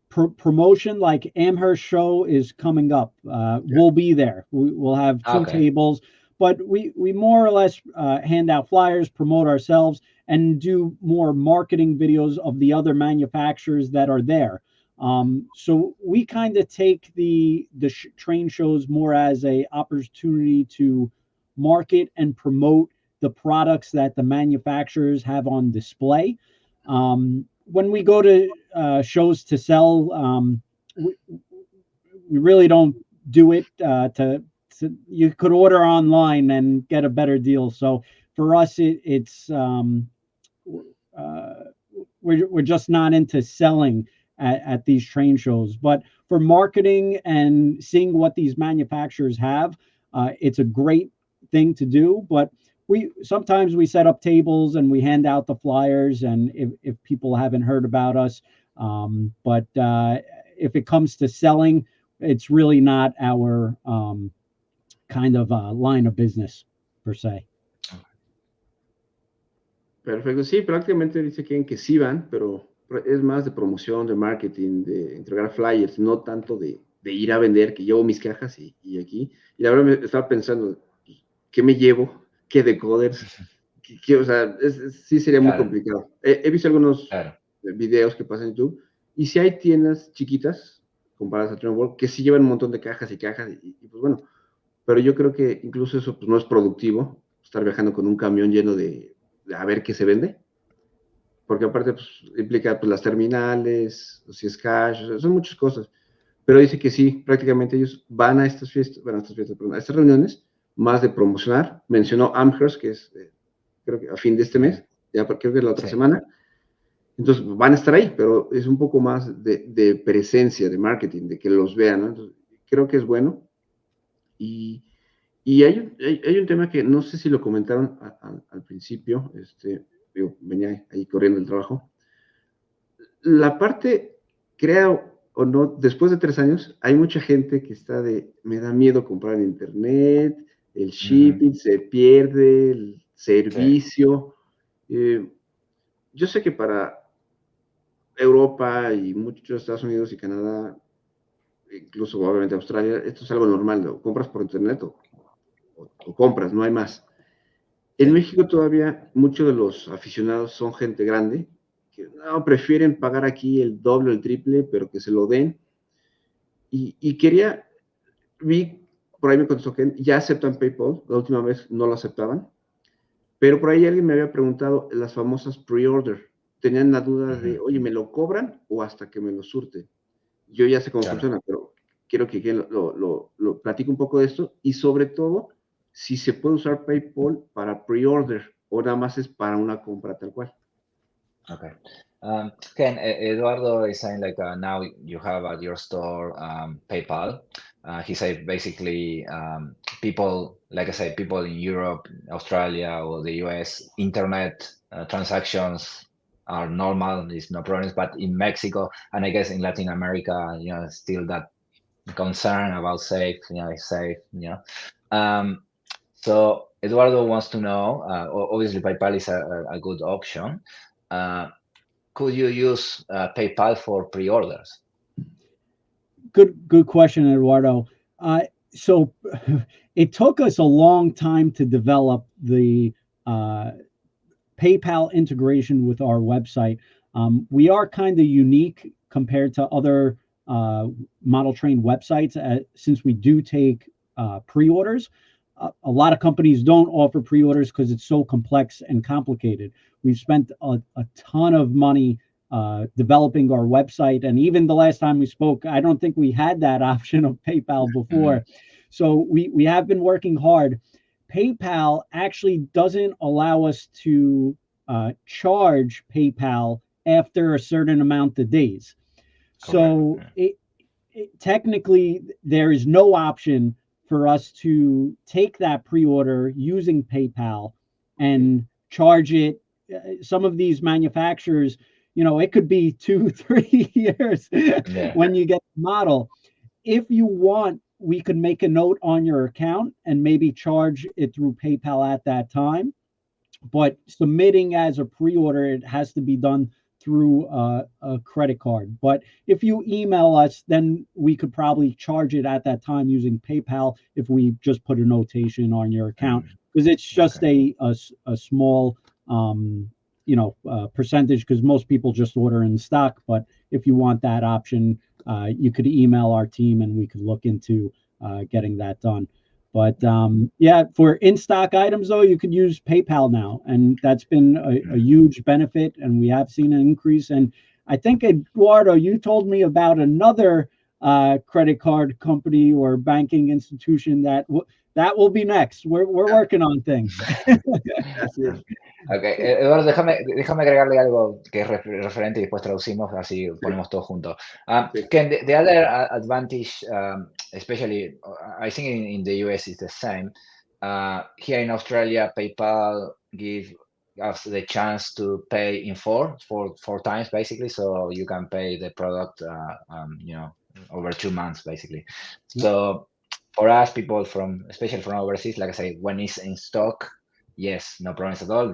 Promotion, like Amherst show is coming up. We'll be there. We'll have two Okay. tables, but we more or less hand out flyers, promote ourselves, and do more marketing videos of the other manufacturers that are there. So we kind of take the train shows more as a opportunity to market and promote the products that the manufacturers have on display. When we go to shows to sell, we really don't do it to you could order online and get a better deal. So for us, it's we're just not into selling at these train shows. But for marketing and seeing what these manufacturers have, it's a great thing to do. But we sometimes we set up tables and we hand out the flyers, and if people haven't heard about us, but if it comes to selling, it's really not our kind of line of business per se. Perfecto, sí, prácticamente dice que sí van, pero es más de promoción, de marketing, de entregar flyers, no tanto de ir a vender, que llevo mis cajas y aquí. Y la verdad me estaba pensando, ¿qué me llevo? ¿Qué decoders? O sea, sí sería muy complicado. He visto algunos videos que pasan en YouTube, y sí hay tiendas chiquitas, comparadas a Trainworld, que sí llevan un montón de cajas y cajas, y pues bueno, pero yo creo que incluso eso pues, no es productivo, estar viajando con un camión lleno de a ver qué se vende, porque aparte pues, implica pues, las terminales, si es cash, son muchas cosas. Pero dice que sí, prácticamente ellos van a estas fiestas, a estas reuniones, más de promocionar. Mencionó Amherst, que es, creo que a fin de este mes, ya creo que es la otra semana. Entonces van a estar ahí, pero es un poco más de presencia, de marketing, de que los vean, ¿no? Entonces, creo que es bueno. Y hay un tema que no sé si lo comentaron al principio, venía ahí corriendo el trabajo. La parte, creo o no, después de 3 años, hay mucha gente que está me da miedo comprar en internet, el shipping se pierde, el servicio. Yo sé que para Europa y muchos Estados Unidos y Canadá, incluso obviamente Australia, esto es algo normal, ¿no? Compras por internet o compras, no hay más. En México todavía muchos de los aficionados son gente grande, que no, prefieren pagar aquí el doble o el triple, pero que se lo den. Y vi, por ahí me contestó que ya aceptan PayPal, la última vez no lo aceptaban, pero por ahí alguien me había preguntado las famosas pre-order. Tenían la duda de, oye, ¿me lo cobran o hasta que me lo surten? Yo ya sé cómo funciona, pero quiero que lo platique un poco de esto y sobre todo, si se puede usar PayPal para pre-order o nada más es para una compra tal cual. Okay. Ken, Eduardo is saying like now you have at your store PayPal. He said basically people, like I said, people in Europe, Australia, or the US, internet transactions are normal. There's no problems. But in Mexico and I guess in Latin America, still that concern about safe, it's safe, So Eduardo wants to know, obviously PayPal is a good option. Could you use PayPal for pre-orders? Good question, Eduardo. So it took us a long time to develop the PayPal integration with our website. We are kind of unique compared to other model train websites since we do take pre-orders. A lot of companies don't offer pre-orders because it's so complex and complicated. We've spent a ton of money developing our website, and even the last time we spoke, I don't think we had that option of PayPal before. So we have been working hard. PayPal actually doesn't allow us to charge PayPal after a certain amount of days. Correct. So technically, there is no option for us to take that pre-order using PayPal and charge it. Some of these manufacturers, it could be 2, 3 years Yeah. when you get the model. If you want, we could make a note on your account and maybe charge it through PayPal at that time. But submitting as a pre-order, it has to be done through a credit card. But if you email us, then we could probably charge it at that time using PayPal if we just put a notation on your account, because it's just Okay. a small percentage, because most people just order in stock. But if you want that option, you could email our team and we could look into getting that done. But yeah, for in-stock items, though, you could use PayPal now, and that's been a huge benefit, and we have seen an increase. And I think, Eduardo, you told me about another credit card company or banking institution that will be next. We're working on things. Así es. Okay. Eduardo, déjame agregarle algo que es referente y después traducimos, así ponemos todo junto. Sí. Ken, the other advantage, especially I think in the US is the same. Here in Australia, PayPal give us the chance to pay in four times basically, so you can pay the product, over 2 months basically. So for us, people especially from overseas, like I say, when it's in stock, yes, no problems at all.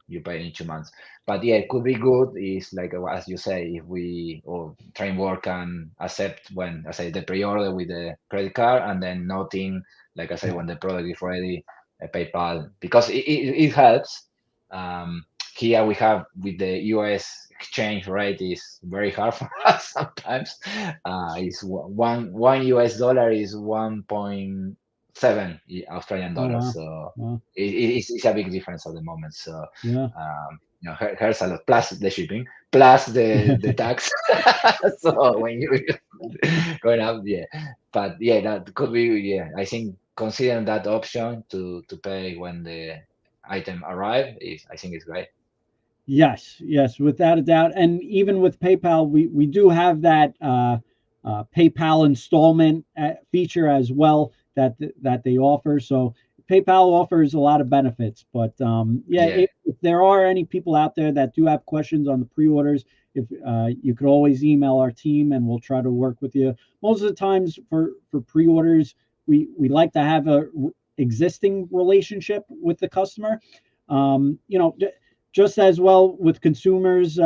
You pay in 2 months. But yeah, it could be good is like, as you say, if we or Trainworld can accept when I say the pre-order with the credit card and then noting, like I say, when the product is ready, PayPal, because it helps. Here we have with the US exchange rate is very hard for us sometimes. It's one US dollar is 1.7 Australian Oh, dollars. wow. So Wow. it's a big difference at the moment. So Yeah. here's a lot plus the shipping plus the tax. So when you going up, yeah. But yeah, that could be, yeah. I think considering that option to pay when the item arrive is, I think, is great. Yes, without a doubt. And even with PayPal, we do have that PayPal installment feature as well that they offer. So PayPal offers a lot of benefits. But yeah, Yeah. if there are any people out there that do have questions on the pre-orders, if you could always email our team and we'll try to work with you. Most of the times for pre-orders, we like to have a existing relationship with the customer. Just as well with consumers,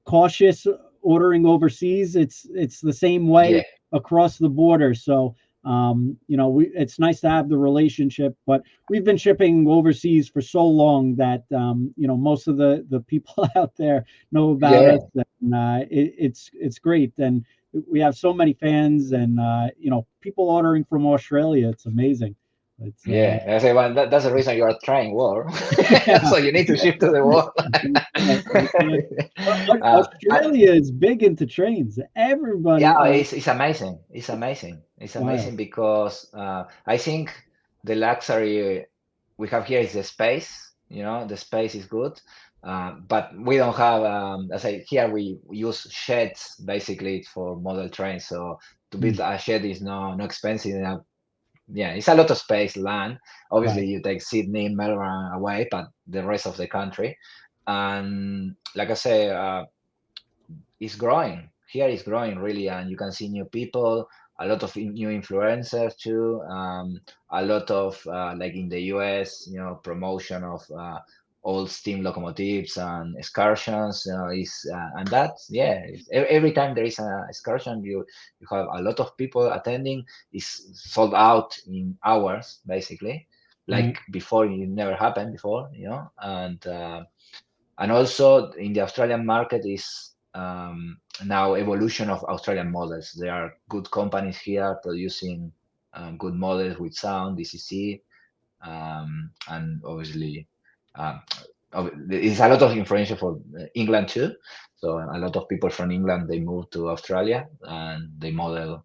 cautious ordering overseas. It's the same way Yeah. across the border. So, it's nice to have the relationship, but we've been shipping overseas for so long that, most of the people out there know about Yeah. us, and it's great. And we have so many fans, and people ordering from Australia. It's amazing. It's Yeah, I say, well, that's the reason you are trying war. So you need to shift to the war. And Australia is big into trains. Everybody, yeah, it's amazing. It's amazing. It's wow. amazing because I think the luxury we have here is the space. The space is good, but we don't have. I say here we use sheds basically for model trains. So to build a shed is no expensive. Yeah, it's a lot of space, land. Obviously, Right. you take Sydney, Melbourne away, but the rest of the country, and like I say, it's growing. Here it's growing really, and you can see new people, a lot of new influencers too, a lot of like in the US, promotion of old steam locomotives and excursions. And that's yeah. Every time there is an excursion, you have a lot of people attending. It's sold out in hours basically. Like Right. before, it never happened before, and also in the Australian market is now evolution of Australian models. There are good companies here producing good models with sound, DCC, and obviously um, it's a lot of information for England too. So a lot of people from England they move to Australia and they model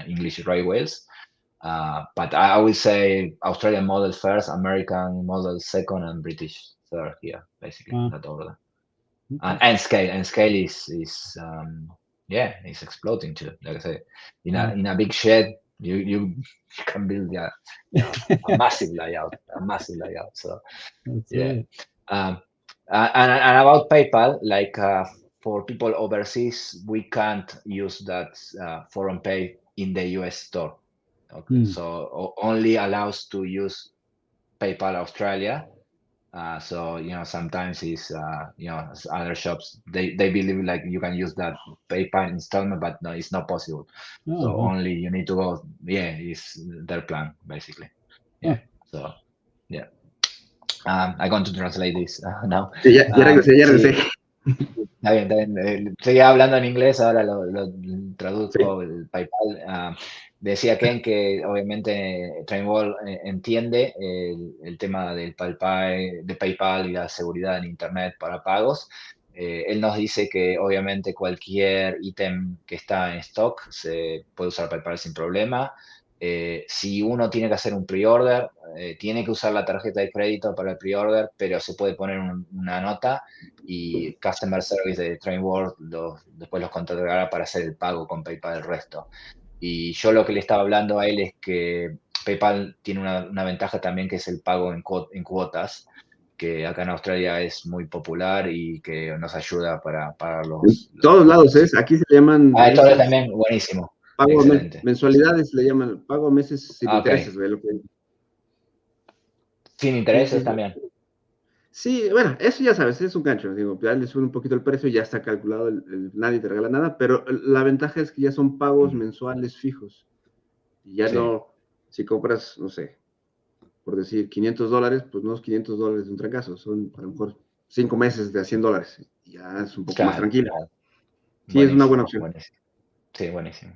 English railways. But I would say Australian model first, American model second, and British third here, basically in that order. Okay. And scale is yeah, it's exploding too. Like I say, in a big shed, you can build a massive layout, So That's yeah. it. And about PayPal, like for people overseas, we can't use that foreign pay in the US store. Okay, so only allows to use PayPal Australia. So sometimes it's other shops they believe like you can use that PayPal installment, but no, it's not possible. So only you need to go. Yeah, it's their plan basically. Yeah. So yeah. I'm going to translate this now. Ya regresé, ya regresé. Sí, está bien. Seguía hablando en inglés, ahora lo traduzco Sí. el PayPal. Decía Ken que obviamente Trainworld entiende el tema del PayPal y la seguridad en Internet para pagos. Él nos dice que obviamente cualquier ítem que está en stock se puede usar PayPal sin problema. Si uno tiene que hacer un pre-order, tiene que usar la tarjeta de crédito para el pre-order, pero se puede poner una nota y Customer Service de Trainworld después los contactará para hacer el pago con PayPal el resto. Y yo lo que le estaba hablando a él es que PayPal tiene una ventaja también, que es el pago en cuotas, que acá en Australia es muy popular y que nos ayuda para En los todos lados, costos. aquí se le llaman Esto meses, también, buenísimo. pago Excelente. mensualidades, le llaman pago meses sin intereses, güey, Sin intereses sí. también. Sí, bueno, eso ya sabes, es un gancho, digo, ya le sube un poquito el precio, ya está calculado, nadie te regala nada, pero la ventaja es que ya son pagos mensuales fijos. Y ya no, si compras, no sé, por decir $500, pues no es $500 de un trancazo, son a lo mejor 5 meses de $100. Y ya es un poco más tranquilo. Claro. Sí, es una buena opción. Buenísimo. Sí, buenísimo.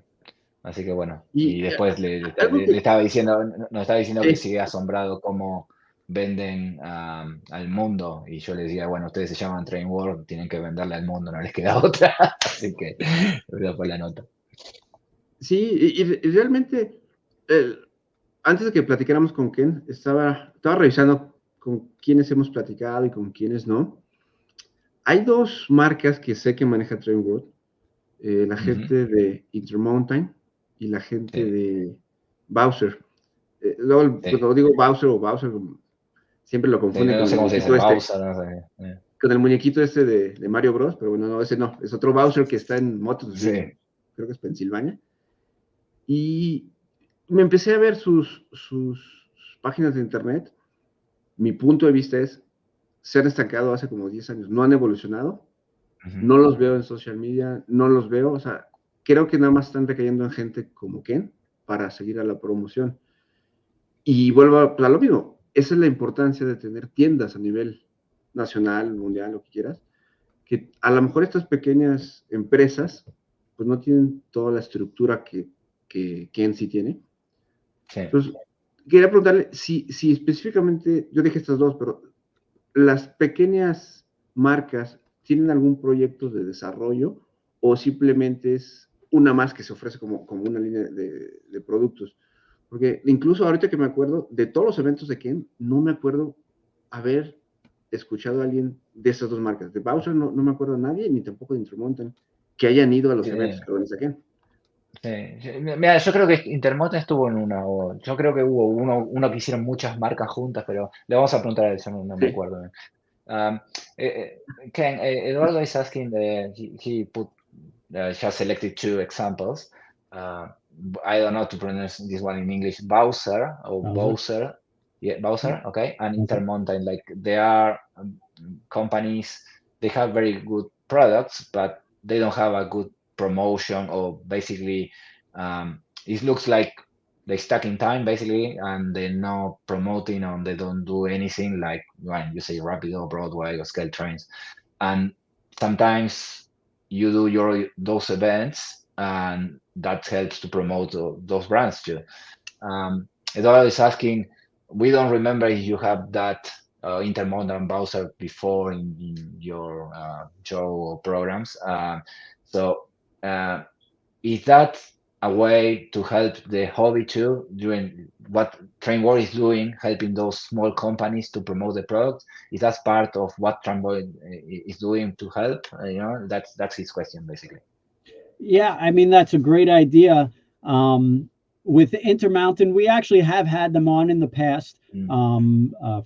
Así que bueno, Y y después le algo estaba diciendo, nos estaba diciendo que sí, sigue asombrado cómo venden al mundo, y yo le decía, bueno, ustedes se llaman Trainworld, tienen que venderle al mundo, no les queda otra, así que esa fue la nota. sí, y realmente, antes de que platicáramos con Ken, estaba revisando con quiénes hemos platicado y con quiénes no. Hay dos marcas que sé que maneja Trainworld, la gente de Intermountain y la gente de Bowser. Luego, cuando digo Bowser o Bowser, siempre lo confunde No con sé el cómo se dice, muñequito Bowser, no sé. con el muñequito de Mario Bros, pero bueno, no, ese no, es otro Bowser que está en Mottosville, creo que es Pensilvania. Y me empecé a ver sus páginas de internet. Mi punto de vista es, se han estancado hace como 10 años, no han evolucionado, no los veo en social media, no los veo, o sea, creo que nada más están recayendo en gente como Ken para seguir a la promoción. Y vuelvo a lo mismo, esa es la importancia de tener tiendas a nivel nacional, mundial, lo que quieras, que a lo mejor estas pequeñas empresas pues no tienen toda la estructura que Ken sí tiene. Entonces, quería preguntarle si específicamente, yo dije estas dos, pero las pequeñas marcas tienen algún proyecto de desarrollo o simplemente es una más que se ofrece como una línea de productos. Porque incluso ahorita que me acuerdo de todos los eventos de Ken, no me acuerdo haber escuchado a alguien de esas dos marcas. De Bowser no me acuerdo de nadie, ni tampoco de Intermountain, que hayan ido a los eventos que organiza Ken. Mira, yo creo que Intermountain estuvo en una, yo creo que hubo uno que hicieron muchas marcas juntas, pero le vamos a preguntar a él, yo no me acuerdo. Ken, Eduardo is asking, he put just selected two examples. I don't know to pronounce this one in English, Bowser or Bowser. Yeah, Bowser, okay, and Intermountain. Like they are companies, they have very good products, but they don't have a good promotion, or basically it looks like they stuck in time basically, and they're not promoting, and they don't do anything like when you say Rapido, Broadway, or Scale Trains. And sometimes you do those events, and that helps to promote those brands too. Eduardo is asking, we don't remember if you have that Intermountain browser before in your show or programs. So is that a way to help the hobby too, doing what Trainworld is doing, helping those small companies to promote the product? Is that part of what Trainworld is doing to help? That's his question basically. Yeah, I mean, that's a great idea. With Intermountain, we actually have had them on in the past.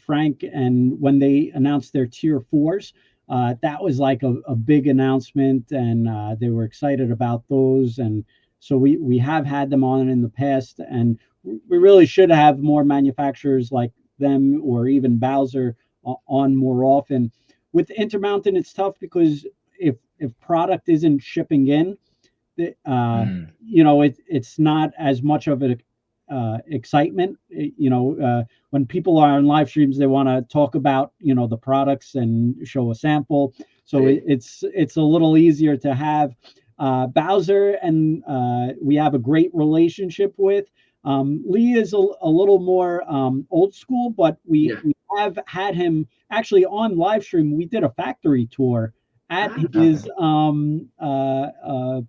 Frank, and when they announced their tier fours, that was like a big announcement, and they were excited about those. And so we have had them on in the past, and we really should have more manufacturers like them or even Bowser on more often. With Intermountain, it's tough because if product isn't shipping in, it's not as much of an excitement. When people are on live streams, they want to talk about the products and show a sample. So it's a little easier to have Bowser, and we have a great relationship with. Lee is a little more old school, but we have had him actually on live stream. We did a factory tour at his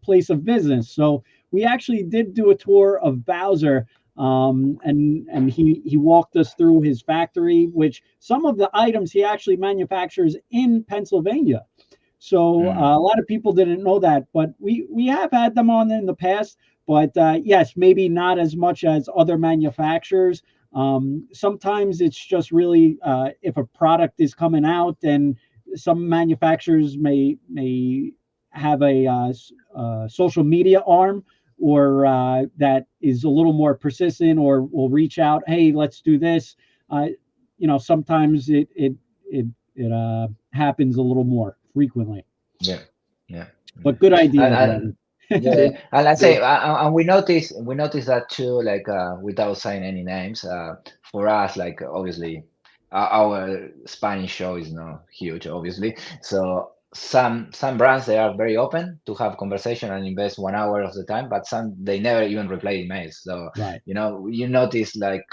place of business. So we actually did do a tour of Bowser, and he walked us through his factory, which some of the items he actually manufactures in Pennsylvania. So a lot of people didn't know that, but we have had them on in the past. But yes, maybe not as much as other manufacturers. Sometimes it's just really if a product is coming out, and some manufacturers may have a social media arm, or that is a little more persistent, or will reach out, hey, let's do this. Sometimes it happens a little more frequently. Yeah. But good idea. And let's say, and we notice that too, like without saying any names, for us, like obviously our Spanish show is not huge, obviously. So some brands, they are very open to have conversation and invest 1 hour of the time, but some, they never even reply emails. So right. You notice like,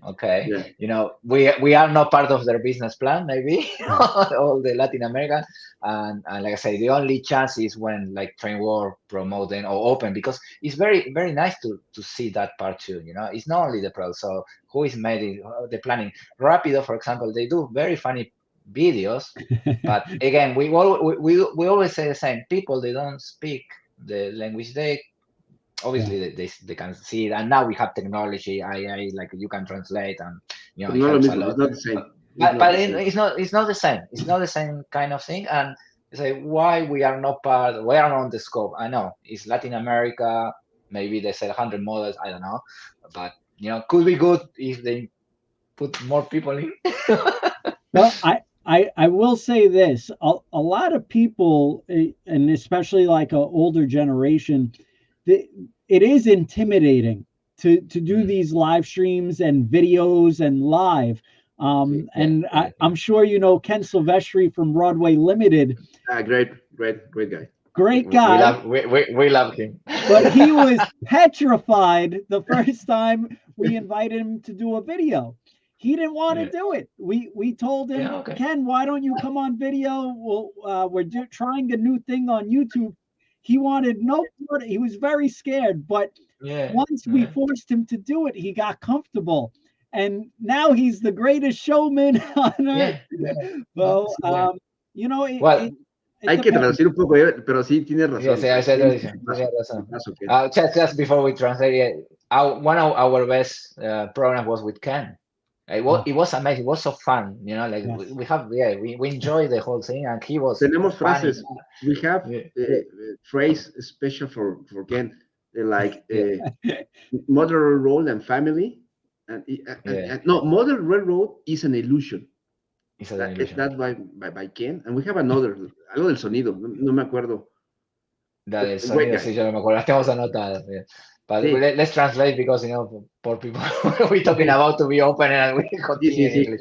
okay, we are not part of their business plan, maybe all the Latin American, and like I say, the only chance is when like Trainworld promote them or open, because it's very very nice to see that part too. It's not only the product. So who is made it, the planning. Rapido, for example, they do very funny videos, but again, we always say the same. People, they don't speak the language. They obviously they can see it, and now we have technology, AI, like you can translate, and it helps a lot. It's not the same. It's not the same. It's not the same kind of thing. And you say, why we are not on the scope? I know it's Latin America. Maybe they sell 100 models. I don't know, but could be good if they put more people in. Well, I will say this: a lot of people, and especially like an older generation, it is intimidating to do these live streams and videos and live. And I'm sure Ken Silvestri from Broadway Limited. Great guy. Great guy. We love him. But he was petrified the first time we invited him to do a video. He didn't want to do it. We told him, Ken, why don't you come on video? Well, we're trying a new thing on YouTube. He wanted no part. He was very scared. But once we forced him to do it, he got comfortable. And now he's the greatest showman on earth. So, hay que traducir un poco, pero sí tiene razón. Just before we translate, one of our best programs was with Ken. It was amazing. It was so fun. We enjoyed the whole thing, and he was. Tenemos frases. We have a phrase special for Ken, like modern role and family. No, modern railroad is an illusion. That's by Ken, and we have algo del sonido, no me acuerdo. Del sonido, sí, yo no me acuerdo. Las tenemos anotadas. But let's translate, because poor people, we're talking about to be open and we continue in English.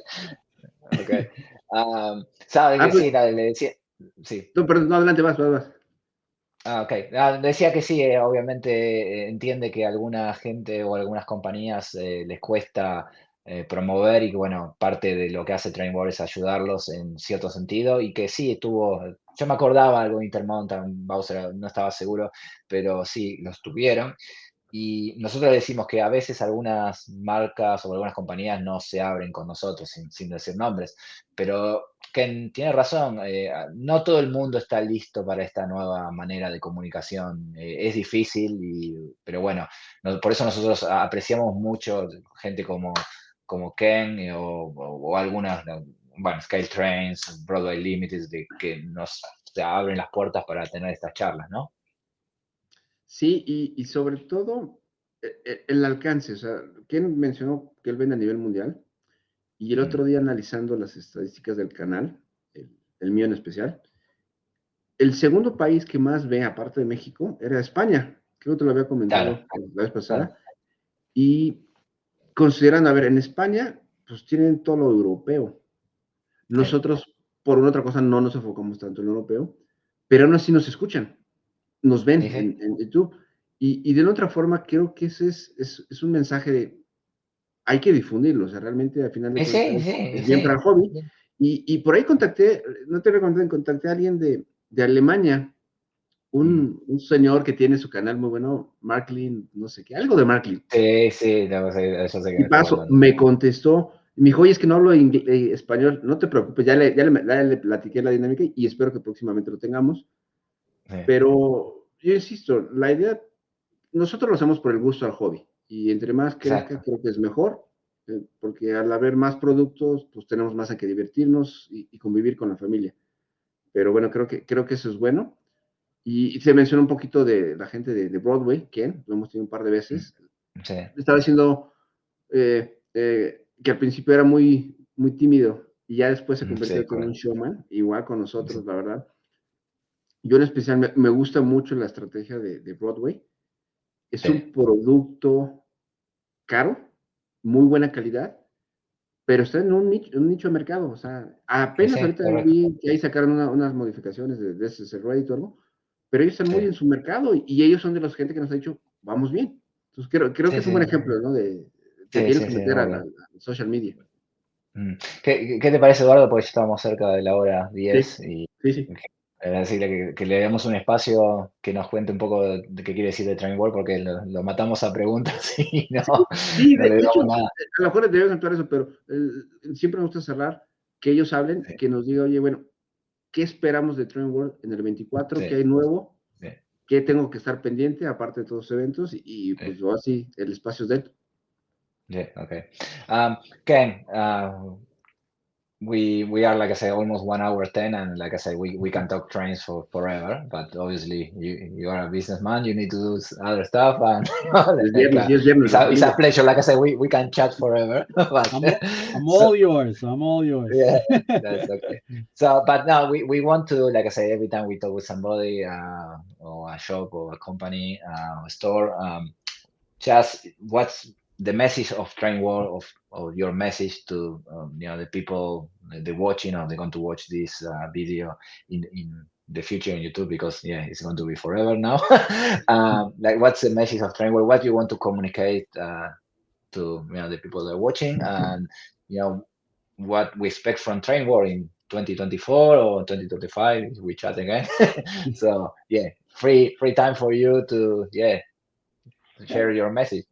Okay. Sí. No, perdón, no, adelante, vas. Okay. Decía que sí, obviamente entiende que a alguna gente o algunas compañías les cuesta promover, y que bueno, parte de lo que hace Trainworld es ayudarlos en cierto sentido, y que sí tuvo yo me acordaba algo de Intermountain, Bowser, no estaba seguro, pero sí, los tuvieron. Y nosotros decimos que a veces algunas marcas o algunas compañías no se abren con nosotros sin decir nombres, pero Ken tiene razón, no todo el mundo está listo para esta nueva manera de comunicación. Es difícil, pero bueno, por eso nosotros apreciamos mucho gente como Ken o algunas, bueno, Scale Trains, Broadway Limited, que nos abren las puertas para tener estas charlas, ¿no? Sí, y sobre todo el alcance. O sea, ¿quién mencionó que él vende a nivel mundial? Y el Mm, otro día analizando las estadísticas del canal, el mío en especial, el segundo país que más ve, aparte de México, era España. Creo que te lo había claro, comentado la vez claro. pasada. Y considerando, a ver, en España, pues tienen todo lo europeo. Sí, Nosotros, por una otra cosa, no nos enfocamos tanto en lo europeo, pero aún así nos escuchan, nos sí, ven sí. en YouTube. Y de otra forma, creo que ese es un mensaje de hay que difundirlo. O sea, realmente, al final de cuentas, Sí, es sí, bien para sí. el hobby. Y por ahí contacté, no te reconté, contacté a alguien de Alemania, Mm. un señor que tiene su canal muy bueno, Marklin, no sé qué, algo de Marklin. Sí, sí, no, yo sé que Y me estás paso, hablando. me contestó, y me dijo, oye, es que no hablo español, no te preocupes, ya le platiqué la dinámica y espero que próximamente lo tengamos. Sí, Pero yo insisto, la idea, nosotros lo hacemos por el gusto al hobby, y entre más crezca, exacto. creo que es mejor, porque al haber más productos, pues tenemos más a que divertirnos y convivir con la familia. Pero bueno, creo que eso es bueno. Y se menciona un poquito de la gente de Broadway, Ken, lo hemos tenido un par de Mm, veces. sí, Estaba diciendo que al principio era muy, muy tímido y ya después se convirtió sí, en un correcto. showman, igual con Sí, nosotros, la verdad. Yo en especial me gusta mucho la estrategia de Broadway. Es sí, un producto caro, muy buena calidad, pero está en un nicho de mercado. O sea, sí, apenas sí, ahorita correcto. vi que ahí sacaron unas modificaciones de ese Reddit o algo, pero ellos están Sí, muy en su mercado y ellos son de los gente que nos ha dicho, vamos bien. Entonces, creo que sí, es un buen sí, ejemplo, ¿no? Te sí, tienes sí, que sí, meter muy bien. al social media. Mm. ¿Qué te parece, Eduardo? Porque ya estamos cerca de la hora Sí, 10 y sí, sí. decirle que le demos un espacio que nos cuente un poco de qué quiere decir de Trainworld, porque lo matamos a preguntas y Sí, no, sí, no le de hecho, damos nada. a lo mejor debemos actuar eso, pero siempre me gusta cerrar, que ellos hablen, Sí, que nos diga, oye, bueno, ¿qué esperamos de Trainworld en el 24? ¿Qué sí, hay nuevo? sí, ¿Qué tengo que estar pendiente, aparte de todos los eventos? sí. Pues yo así, el espacio es de él. Yeah, okay. Ken, we are, like I said, almost 1 hour 10, and like I said, we can talk trains for forever. But obviously, you are a businessman. You need to do other stuff, and Y es viernes de it's a familia. pleasure. Like I said, we can chat forever. But I'm I'm so all yours. I'm all yours. yeah, that's okay. So, but no, we want to, like I say, every time we talk with somebody, or a shop or a company, a store, just what's the message of Train World of your message to the people the watching or they're going to watch this video in the future on YouTube, because yeah, it's going to be forever now. Like, what's the message of Train World? What you want to communicate to the people that are watching, and you know what we expect from Train World in 2024 or 2025 if we chat again. So yeah, free time for you to share your message.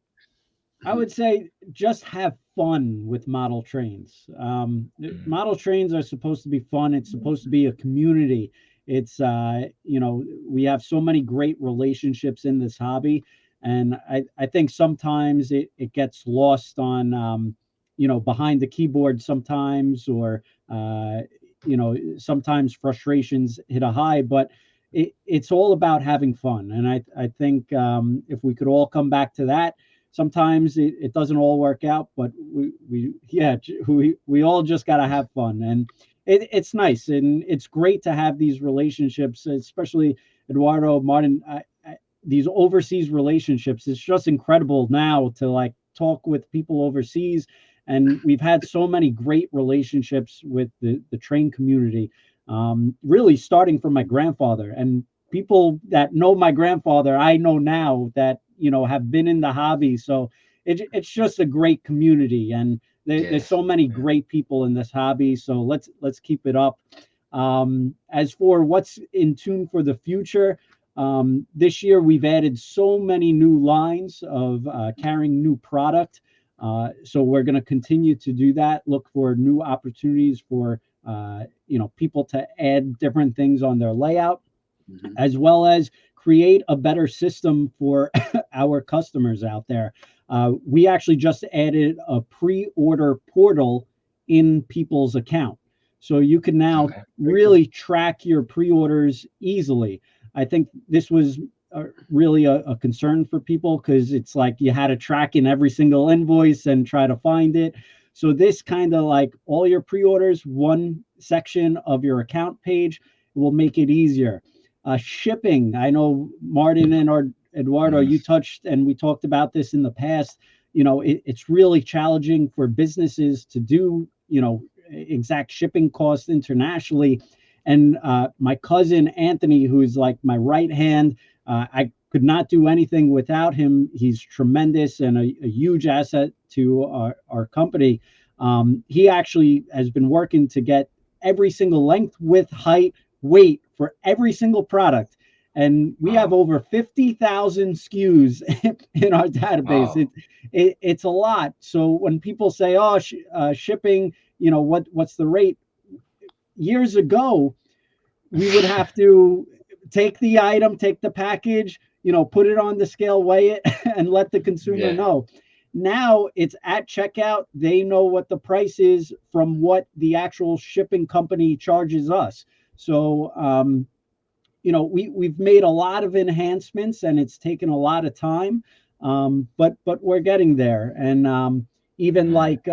I would say just have fun with model trains. Mm. Model trains are supposed to be fun. It's supposed to be a community. It's we have so many great relationships in this hobby, and I think sometimes it gets lost on behind the keyboard sometimes, or sometimes frustrations hit a high, but it's all about having fun. And I think if we could all come back to that. Sometimes it doesn't all work out, but we all just got to have fun, and it's nice and it's great to have these relationships, especially Eduardo Martin. These overseas relationships, it's just incredible now to like talk with people overseas, and we've had so many great relationships with the train community, really starting from my grandfather and people that know my grandfather. I know now that have been in the hobby, so it's just a great community, and there's Yes. so many Yeah. great people in this hobby, so let's keep it up. As for what's in tune for the future, this year we've added so many new lines of carrying new product. So we're going to continue to do that. Look for new opportunities for people to add different things on their layout, as well as create a better system for our customers out there. We actually just added a pre-order portal in people's account. So you can now really track your pre-orders easily. I think this was really a concern for people because it's like you had to track in every single invoice and try to find it. So this kind of like all your pre-orders, one section of your account page will make it easier. Shipping, I know Martin and Eduardo, you touched and we talked about this in the past. It's really challenging for businesses to do, exact shipping costs internationally. And my cousin Anthony, who's like my right hand, I could not do anything without him. He's tremendous and a huge asset to our company. He actually has been working to get every single length, width, height, weight for every single product. And we have over 50,000 SKUs in our database. Wow. It's a lot. So when people say, oh, shipping, what's the rate? Years ago, we would have to take the item, take the package, put it on the scale, weigh it, and let the consumer know. Now it's at checkout. They know what the price is from what the actual shipping company charges us. So, we've made a lot of enhancements and it's taken a lot of time, but we're getting there. And even like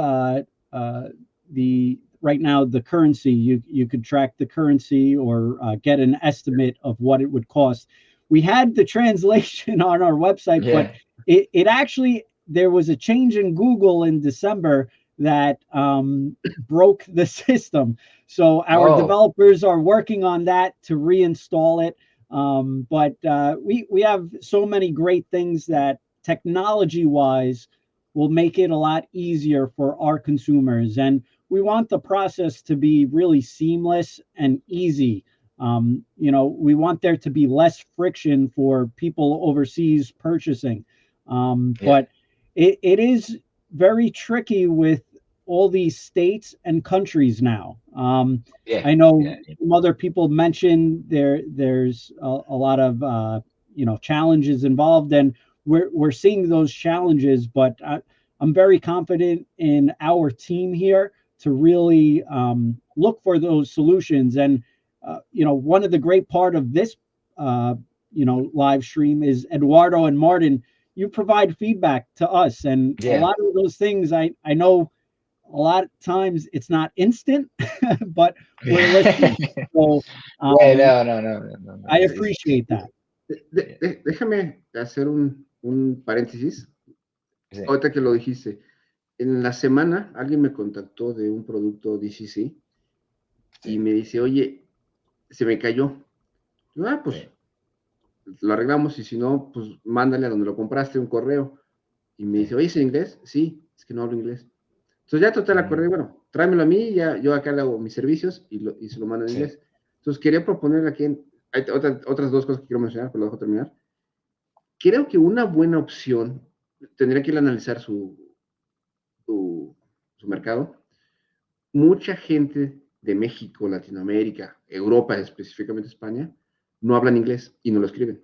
right now, the currency, you could track the currency or get an estimate of what it would cost. We had the translation on our website, but it actually, there was a change in Google in December that broke the system. So our developers are working on that to reinstall it. But we have so many great things that technology-wise will make it a lot easier for our consumers. And we want the process to be really seamless and easy. We want there to be less friction for people overseas purchasing. But it is very tricky with all these states and countries now. I know some other people mentioned there's a lot of challenges involved, and we're seeing those challenges, but I'm very confident in our team here to really look for those solutions. And one of the great part of this live stream is Eduardo and Martin, you provide feedback to us, and a lot of those things I know a lot of times it's not instant, but we're listening. So no. I appreciate that. Déjame hacer un paréntesis. Ahorita que lo dijiste, en la semana alguien me contactó de un producto DCC y me dice, oye, se me cayó. Pues lo arreglamos y si no, pues mándale a donde lo compraste un correo. Y me dice, oye, ¿es en inglés? Sí, es que no hablo inglés. Entonces ya total acordé, bueno, tráemelo a mí, ya yo acá le hago mis servicios y se lo mando en inglés. Entonces quería proponer aquí, hay otras dos cosas que quiero mencionar, pero lo dejo terminar. Creo que una buena opción, tendría que ir a analizar su mercado. Mucha gente de México, Latinoamérica, Europa, específicamente España, no hablan inglés y no lo escriben.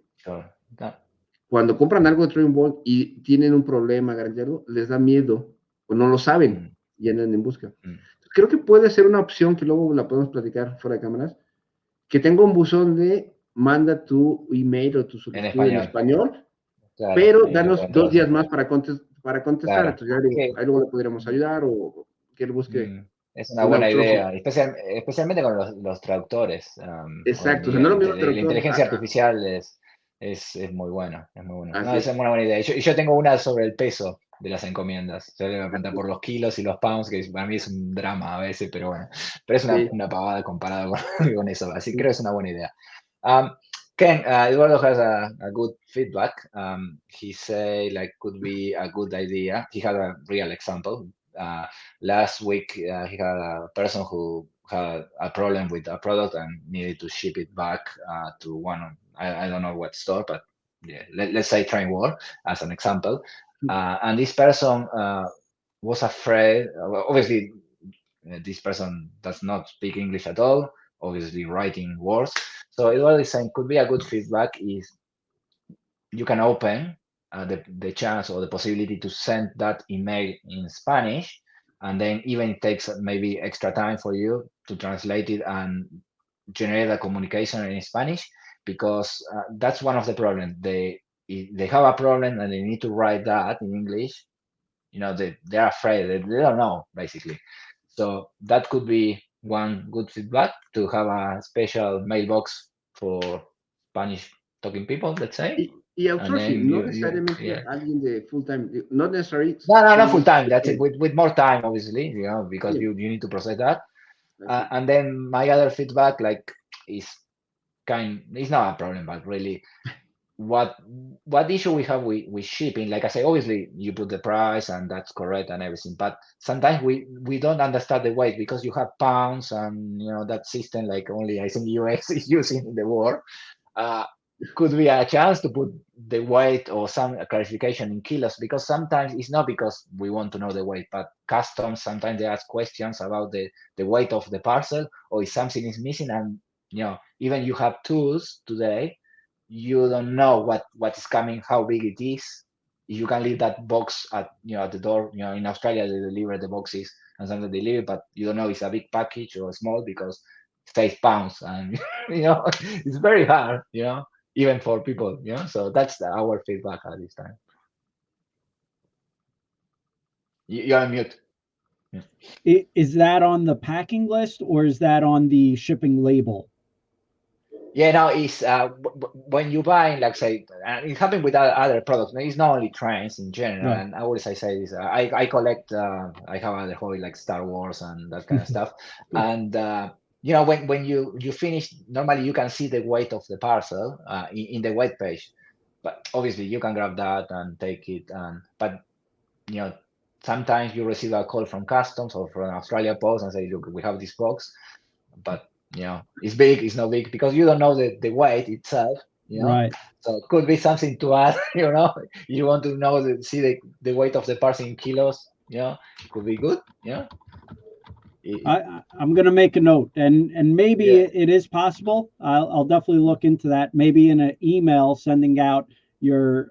Cuando compran algo de Trainworld y tienen un problema, garantido, les da miedo o no lo saben y andan en busca. Creo que puede ser una opción que luego la podemos platicar fuera de cámaras, que tenga un buzón de manda tu email o tu solicitud en español, pero danos 2 días más para contestar. Entonces ahí luego le podríamos ayudar o que él busque. Es una buena idea, especialmente con los traductores. Exacto, la inteligencia artificial es muy bueno, es muy bueno. Es una buena idea. Y yo tengo una sobre el peso de las encomiendas. Yo le voy a preguntar por los kilos y los pounds, que para mí es un drama a veces, pero bueno. Pero es una pavada comparado con eso. Así que creo que es una buena idea. Ken, Eduardo has a good feedback. He say could be a good idea. He had a real example. Last week, he had a person who had a problem with a product and needed to ship it back to one of, I don't know what store, but yeah, let's say Trainworld as an example. And this person was afraid. Obviously, this person does not speak English at all. Obviously, writing words. So it was saying could be a good feedback is you can open the chance or the possibility to send that email in Spanish, and then even it takes maybe extra time for you to translate it and generate a communication in Spanish, because that's one of the problems. They have a problem and they need to write that in English. They're afraid. They don't know basically. So that could be one good feedback, to have a special mailbox for Spanish talking people, let's say. Y And outsourcing, then no you necesariamente yeah. alguien de full time, not necessarily No, not full someone time. That's it. With more time, obviously, because yeah, you need to process that. I see. And then my other feedback, like, is it's not a problem, but really, what issue we have with shipping? Like I say, obviously you put the price and that's correct and everything, but sometimes we don't understand the weight, because you have pounds and that system, like only I think US is using in the world. uh, could be a chance to put the weight or some clarification in kilos, because sometimes it's not because we want to know the weight, but customs sometimes they ask questions about the weight of the parcel, or if something is missing, and even you have tools today, you don't know what is coming, how big it is. You can leave that box at the door. In Australia they deliver the boxes and sometimes they leave it, but you don't know if it's a big package or small, because it says pounds, and it's very hard, even for people, so that's our feedback at this time. You're on mute. Is that on the packing list or is that on the shipping label? Yeah, no, it's when you buy, like say, and it happened with other products. It's not only trains in general. Right. And always I say this: I collect, I have other hobby like Star Wars and that kind of stuff. And when you finish, normally you can see the weight of the parcel in the weight page. But obviously you can grab that and take it. But sometimes you receive a call from customs or from Australia Post and say, look, we have this box, but it's big, it's not big, because you don't know the weight itself. Right. So it could be something to add. You want to know see the weight of the parcel in kilos. It could be good. I'm going to make a note, and maybe Yeah. it is possible. I'll definitely look into that. Maybe in an email sending out your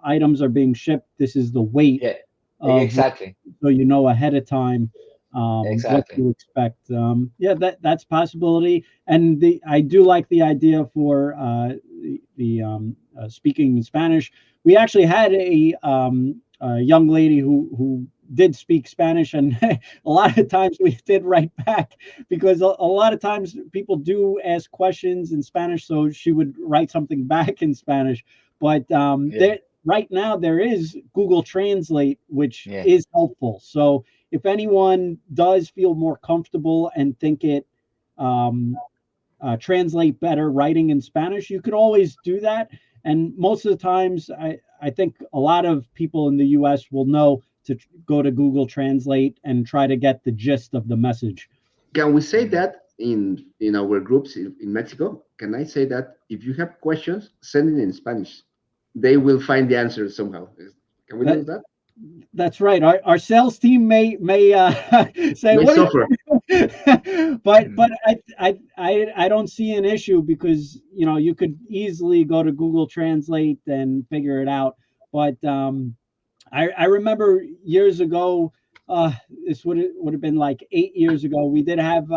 items are being shipped. This is the weight Yeah, of, exactly. so you know ahead of time what Exactly. to expect. Yeah, that's a possibility. And I do like the idea for the speaking in Spanish. We actually had a young lady who did speak Spanish, and a lot of times we did write back, because a lot of times people do ask questions in Spanish, so she would write something back in Spanish. But Yeah. right now there is Google Translate, which Yeah. is helpful. So if anyone does feel more comfortable and think it translate better writing in Spanish, you could always do that. And most of the times, I think a lot of people in the US will know to go to Google Translate and try to get the gist of the message. Can we say that in our groups in Mexico? Can I say that if you have questions, send it in Spanish? They will find the answer somehow. Can we do that? That's right. Our sales team may say, May what suffer. but I don't see an issue, because you could easily go to Google Translate and figure it out. But I remember years ago, this would have been like 8 years ago. We did have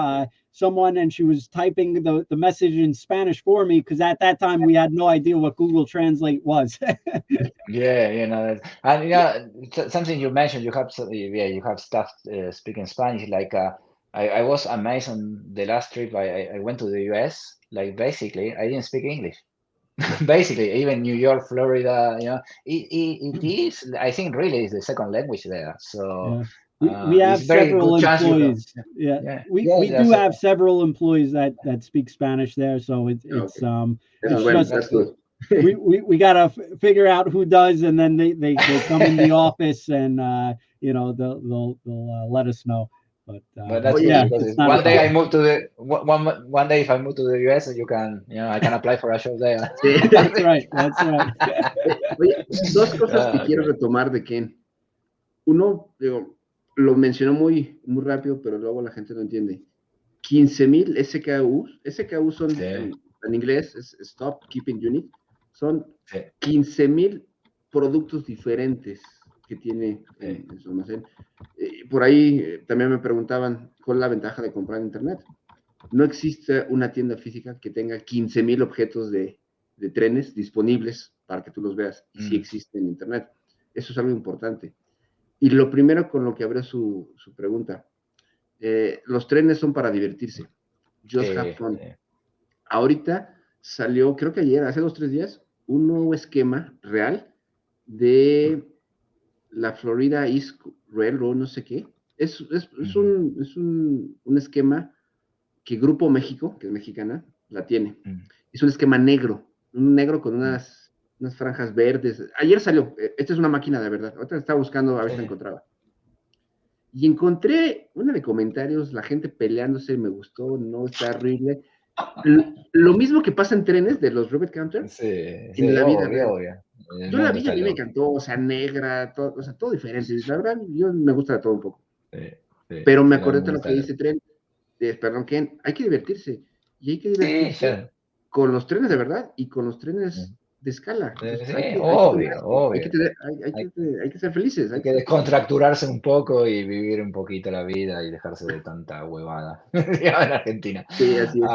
someone, and she was typing the message in Spanish for me, because at that time we had no idea what Google Translate was. Yeah, and something you mentioned, you have staff speaking Spanish. Like I was amazed on the last trip I went to the US. Like basically, I didn't speak English. Basically, even New York, Florida, it is. I think really is the second language there. So Yeah. We have it's very several good chance you can. employees. Yeah, Yeah, we do have several employees that speak Spanish there. So it's just that's good. we gotta figure out who does, and then they come in the office, and they'll let us know. But that's Oye, good yeah, because it's not a one day I problem. move to the one day if I move to the US, you can I can apply for a show there. sí. That's right. That's right. Oye, dos cosas que quiero Okay. retomar de Ken. Uno, digo, lo mencionó muy rápido, pero luego la gente no entiende. 15,000 SKU son Sí, en inglés, es Stop Keeping Unit, son sí, 15,000 productos diferentes que tiene sí. en su almacén. Por ahí también me preguntaban cuál es la ventaja de comprar en internet. No existe una tienda física que tenga 15,000 objetos de trenes disponibles para que tú los veas, y sí Mm, existe en internet. Eso es algo importante. Y lo primero con lo que abrió su pregunta, los trenes son para divertirse. Just have sí, fun. sí. Ahorita salió, creo que ayer, hace 2 o 3 días, un nuevo esquema real de la Florida East Railroad, no sé qué. Ujú, Un esquema que Grupo México, que es mexicana, la tiene. mm, Es un esquema negro, un negro con mm. unas franjas verdes. Ayer salió, esta es una máquina de verdad. Ahorita estaba buscando a ver Sí. si la encontraba. Y encontré una de comentarios, la gente peleándose, me gustó, no, está horrible. Lo mismo que pasa en trenes de los Robert Counter Sí, en sí, la vida obvio, real. obvio. El Yo la mundo vi y a está mí me loco. encantó, o sea, negra, todo, o sea, todo diferente. La verdad, yo me gusta de todo un poco. Sí, sí, Pero me sí, no, el acordé de mundo lo está que loco. dice Tren, perdón, Ken, hay que divertirse. Y hay que Sí, divertirse ya. con los trenes de verdad y con los trenes de escala. Entonces Sí, hay que obvio, divertirse, obvio. Hay, hay que ser felices, hay hay que que ser felices. descontracturarse un poco y vivir un poquito la vida y dejarse de tanta huevada digamos, en Argentina. Sí, así es.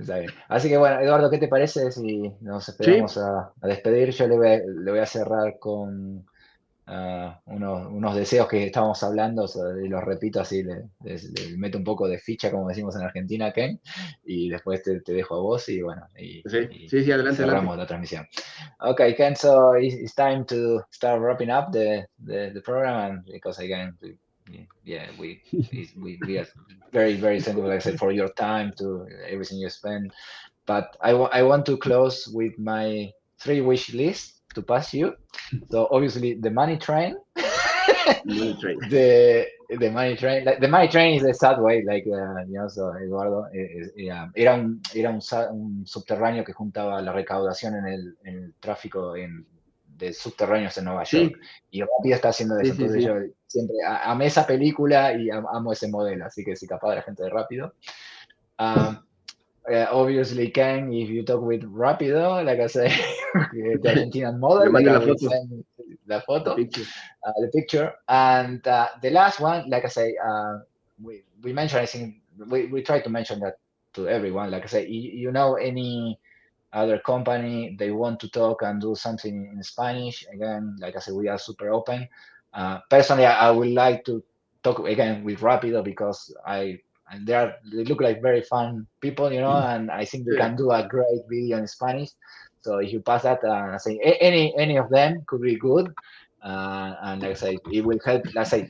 Está bien. Así que bueno, Eduardo, ¿qué te parece si nos esperamos Sí, a despedir? Yo le voy a cerrar con unos deseos que estábamos hablando, o sea, y los repito así, le meto un poco de ficha, como decimos en Argentina, Ken, y después te dejo a vos y bueno, sí, y adelante, adelante. cerramos la transmisión. Okay, Ken, so it's time to start wrapping up the program, and because again, yeah, we are very, very thankful, like I said, for your time, to everything you spend. But I want to close with my 3 wish list to pass you. So obviously the money train, Money Train. the money train, like the money train is the subway, like so Eduardo, era un subterráneo que juntaba la recaudación en el tráfico de subterráneos en Nueva York. Sí, Y Rápido está haciendo sí, eso. sí, Entonces yo sí. siempre amé esa película y amo ese modelo. Así que si capaz de la gente de Rápido. Um, obviously, Ken, if you talk with Rapido, like I say, the Argentinian Me model, like manda I la will foto, send the the photo, picture. the picture. And the last one, like I say, we mentioned, I think, we try to mention that to everyone. Like I say, any other company, they want to talk and do something in Spanish, again, like I said, we are super open. Personally, I would like to talk again with Rapido because they look like very fun people, and I think they Sí, can do a great video in Spanish. So if you pass that, I say any of them could be good, and like I say, it will help. Let's say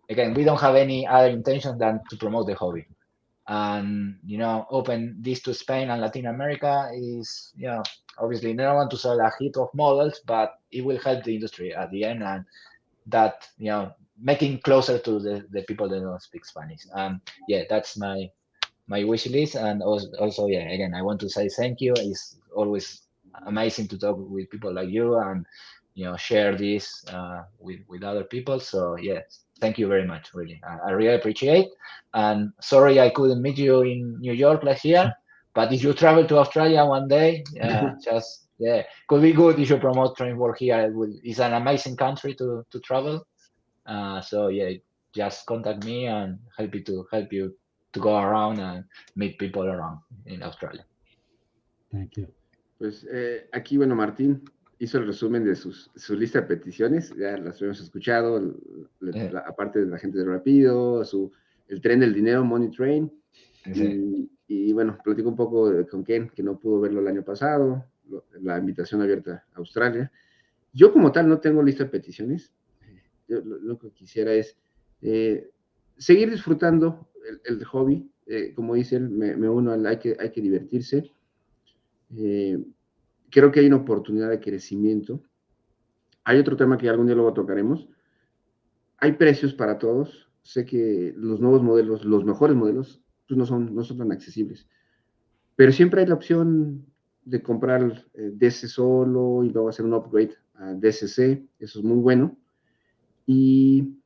again, we don't have any other intention than to promote the hobby, and open this to Spain and Latin America is obviously no one to sell a heap of models, but it will help the industry at the end, and that making closer to the people that don't speak Spanish. Yeah, that's my wish list. And also, yeah, again, I want to say thank you. It's always amazing to talk with people like you and share this with other people. So yes, thank you very much. Really, I really appreciate. And sorry I couldn't meet you in New York last year, but if you travel to Australia one day, just yeah, could be good if you promote Trainworld here. It's an amazing country to travel. So yeah, just contact me and help you to go around and meet people around in Australia. Thank you. pues aquí, bueno, Martín hizo el resumen de su lista de peticiones, ya las hemos escuchado, Yeah, aparte de la gente de Rapido, el tren del dinero, Money Train, sí, y bueno, platico un poco con Ken, que no pudo verlo el año pasado, la invitación abierta a Australia. Yo como tal no tengo lista de peticiones, yo lo que quisiera es seguir disfrutando el hobby, como dice él, me uno al hay que divertirse. Creo que hay una oportunidad de crecimiento. Hay otro tema que algún día luego tocaremos. Hay precios para todos. sé que los nuevos modelos, los mejores modelos, pues no son tan accesibles. Pero siempre hay la opción de comprar DC solo y luego hacer un upgrade a DCC, eso es muy bueno. Y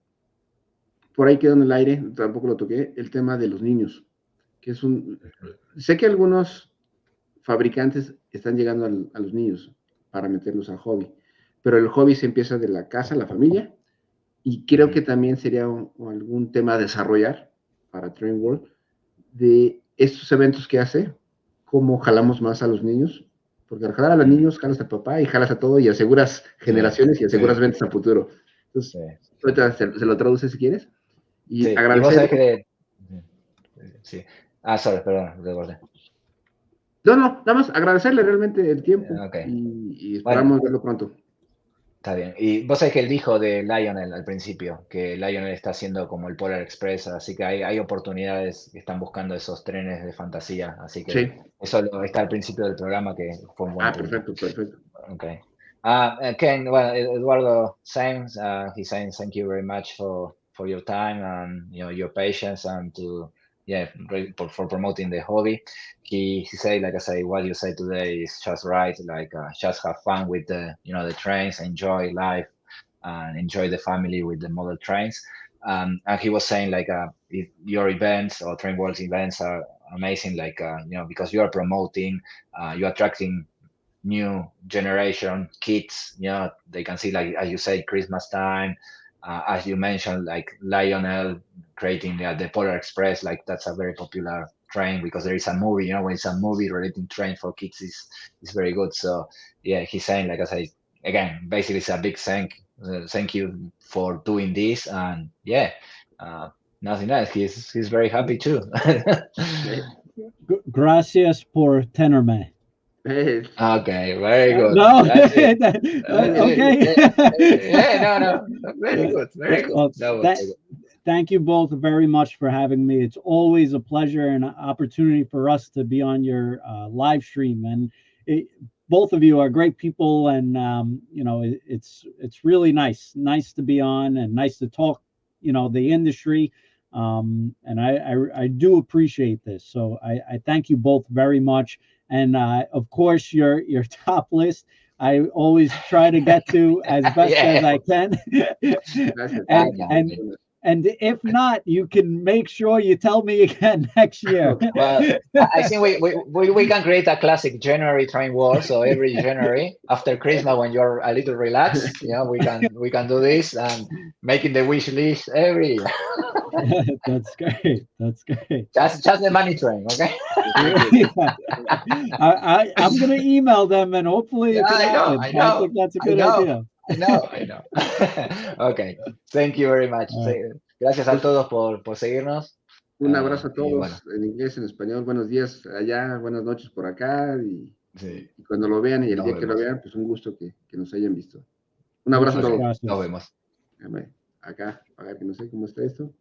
por ahí quedó en el aire, tampoco lo toqué, el tema de los niños, que es sé que algunos fabricantes están llegando a los niños para meterlos al hobby, pero el hobby se empieza de la casa, la familia, y creo que también sería algún tema a desarrollar para Trainworld de estos eventos que hace, cómo jalamos más a los niños, porque al jalar a los niños, jalas a papá y jalas a todo y aseguras generaciones y aseguras ventas a futuro. Entonces, ahorita se lo traduce si quieres. Y Sí, y vos agradecer. sabés que... Sí. Ah, sorry, perdón, te corté. No, nada más agradecerle realmente el tiempo Ok. y Bueno, esperamos verlo pronto. está bien. Y vos sabés que él dijo de Lionel al principio, que Lionel está haciendo como el Polar Express, así que hay oportunidades que están buscando esos trenes de fantasía, así que Sí. eso está al principio del programa, que fue un buen punto. Perfecto. Okay. Ken, well, Eduardo, same. He's saying thank you very much for your time and your patience and for promoting the hobby. He said, like I say, what you say today is just right. Like just have fun with the trains, enjoy life, and enjoy the family with the model trains. And he was saying like if your events or Trainworld events are amazing, like because you are promoting, you're attracting new generation kids, they can see, like as you say, Christmas time, as you mentioned, like Lionel creating the Polar Express, like that's a very popular train because there is a movie, when it's a movie relating train for kids is very good. So yeah, he's saying, like I say, again, basically it's a big thank you for doing this, and nothing else. He's very happy too. Gracias por tenerme. Okay, very good. No, That's it. okay. No. Very good. Well, That was very good. thank you both very much for having me. It's always a pleasure and an opportunity for us to be on your live stream. And both of you are great people, and it's really nice to be on and nice to talk, the industry. And I do appreciate this. So I thank you both very much. And of course, your top list, I always try to get to as best as I can. And if not, you can make sure you tell me again next year. Well, I think we can create a classic January Trainworld. So every January after Christmas, when you're a little relaxed, we can do this and making the wish list every year. That's great. Just the money train, okay? I'm gonna email them and hopefully it can happen. I know. I think that's a good idea. I know. Okay, thank you very much. Gracias a todos por seguirnos. Un abrazo a todos, bueno. en inglés, en español. Buenos días allá, buenas noches por acá. Y cuando lo vean y el día que lo vean, pues un gusto que nos hayan visto. Un abrazo a todos. Nos vemos. Acá, a ver que no sé cómo está esto.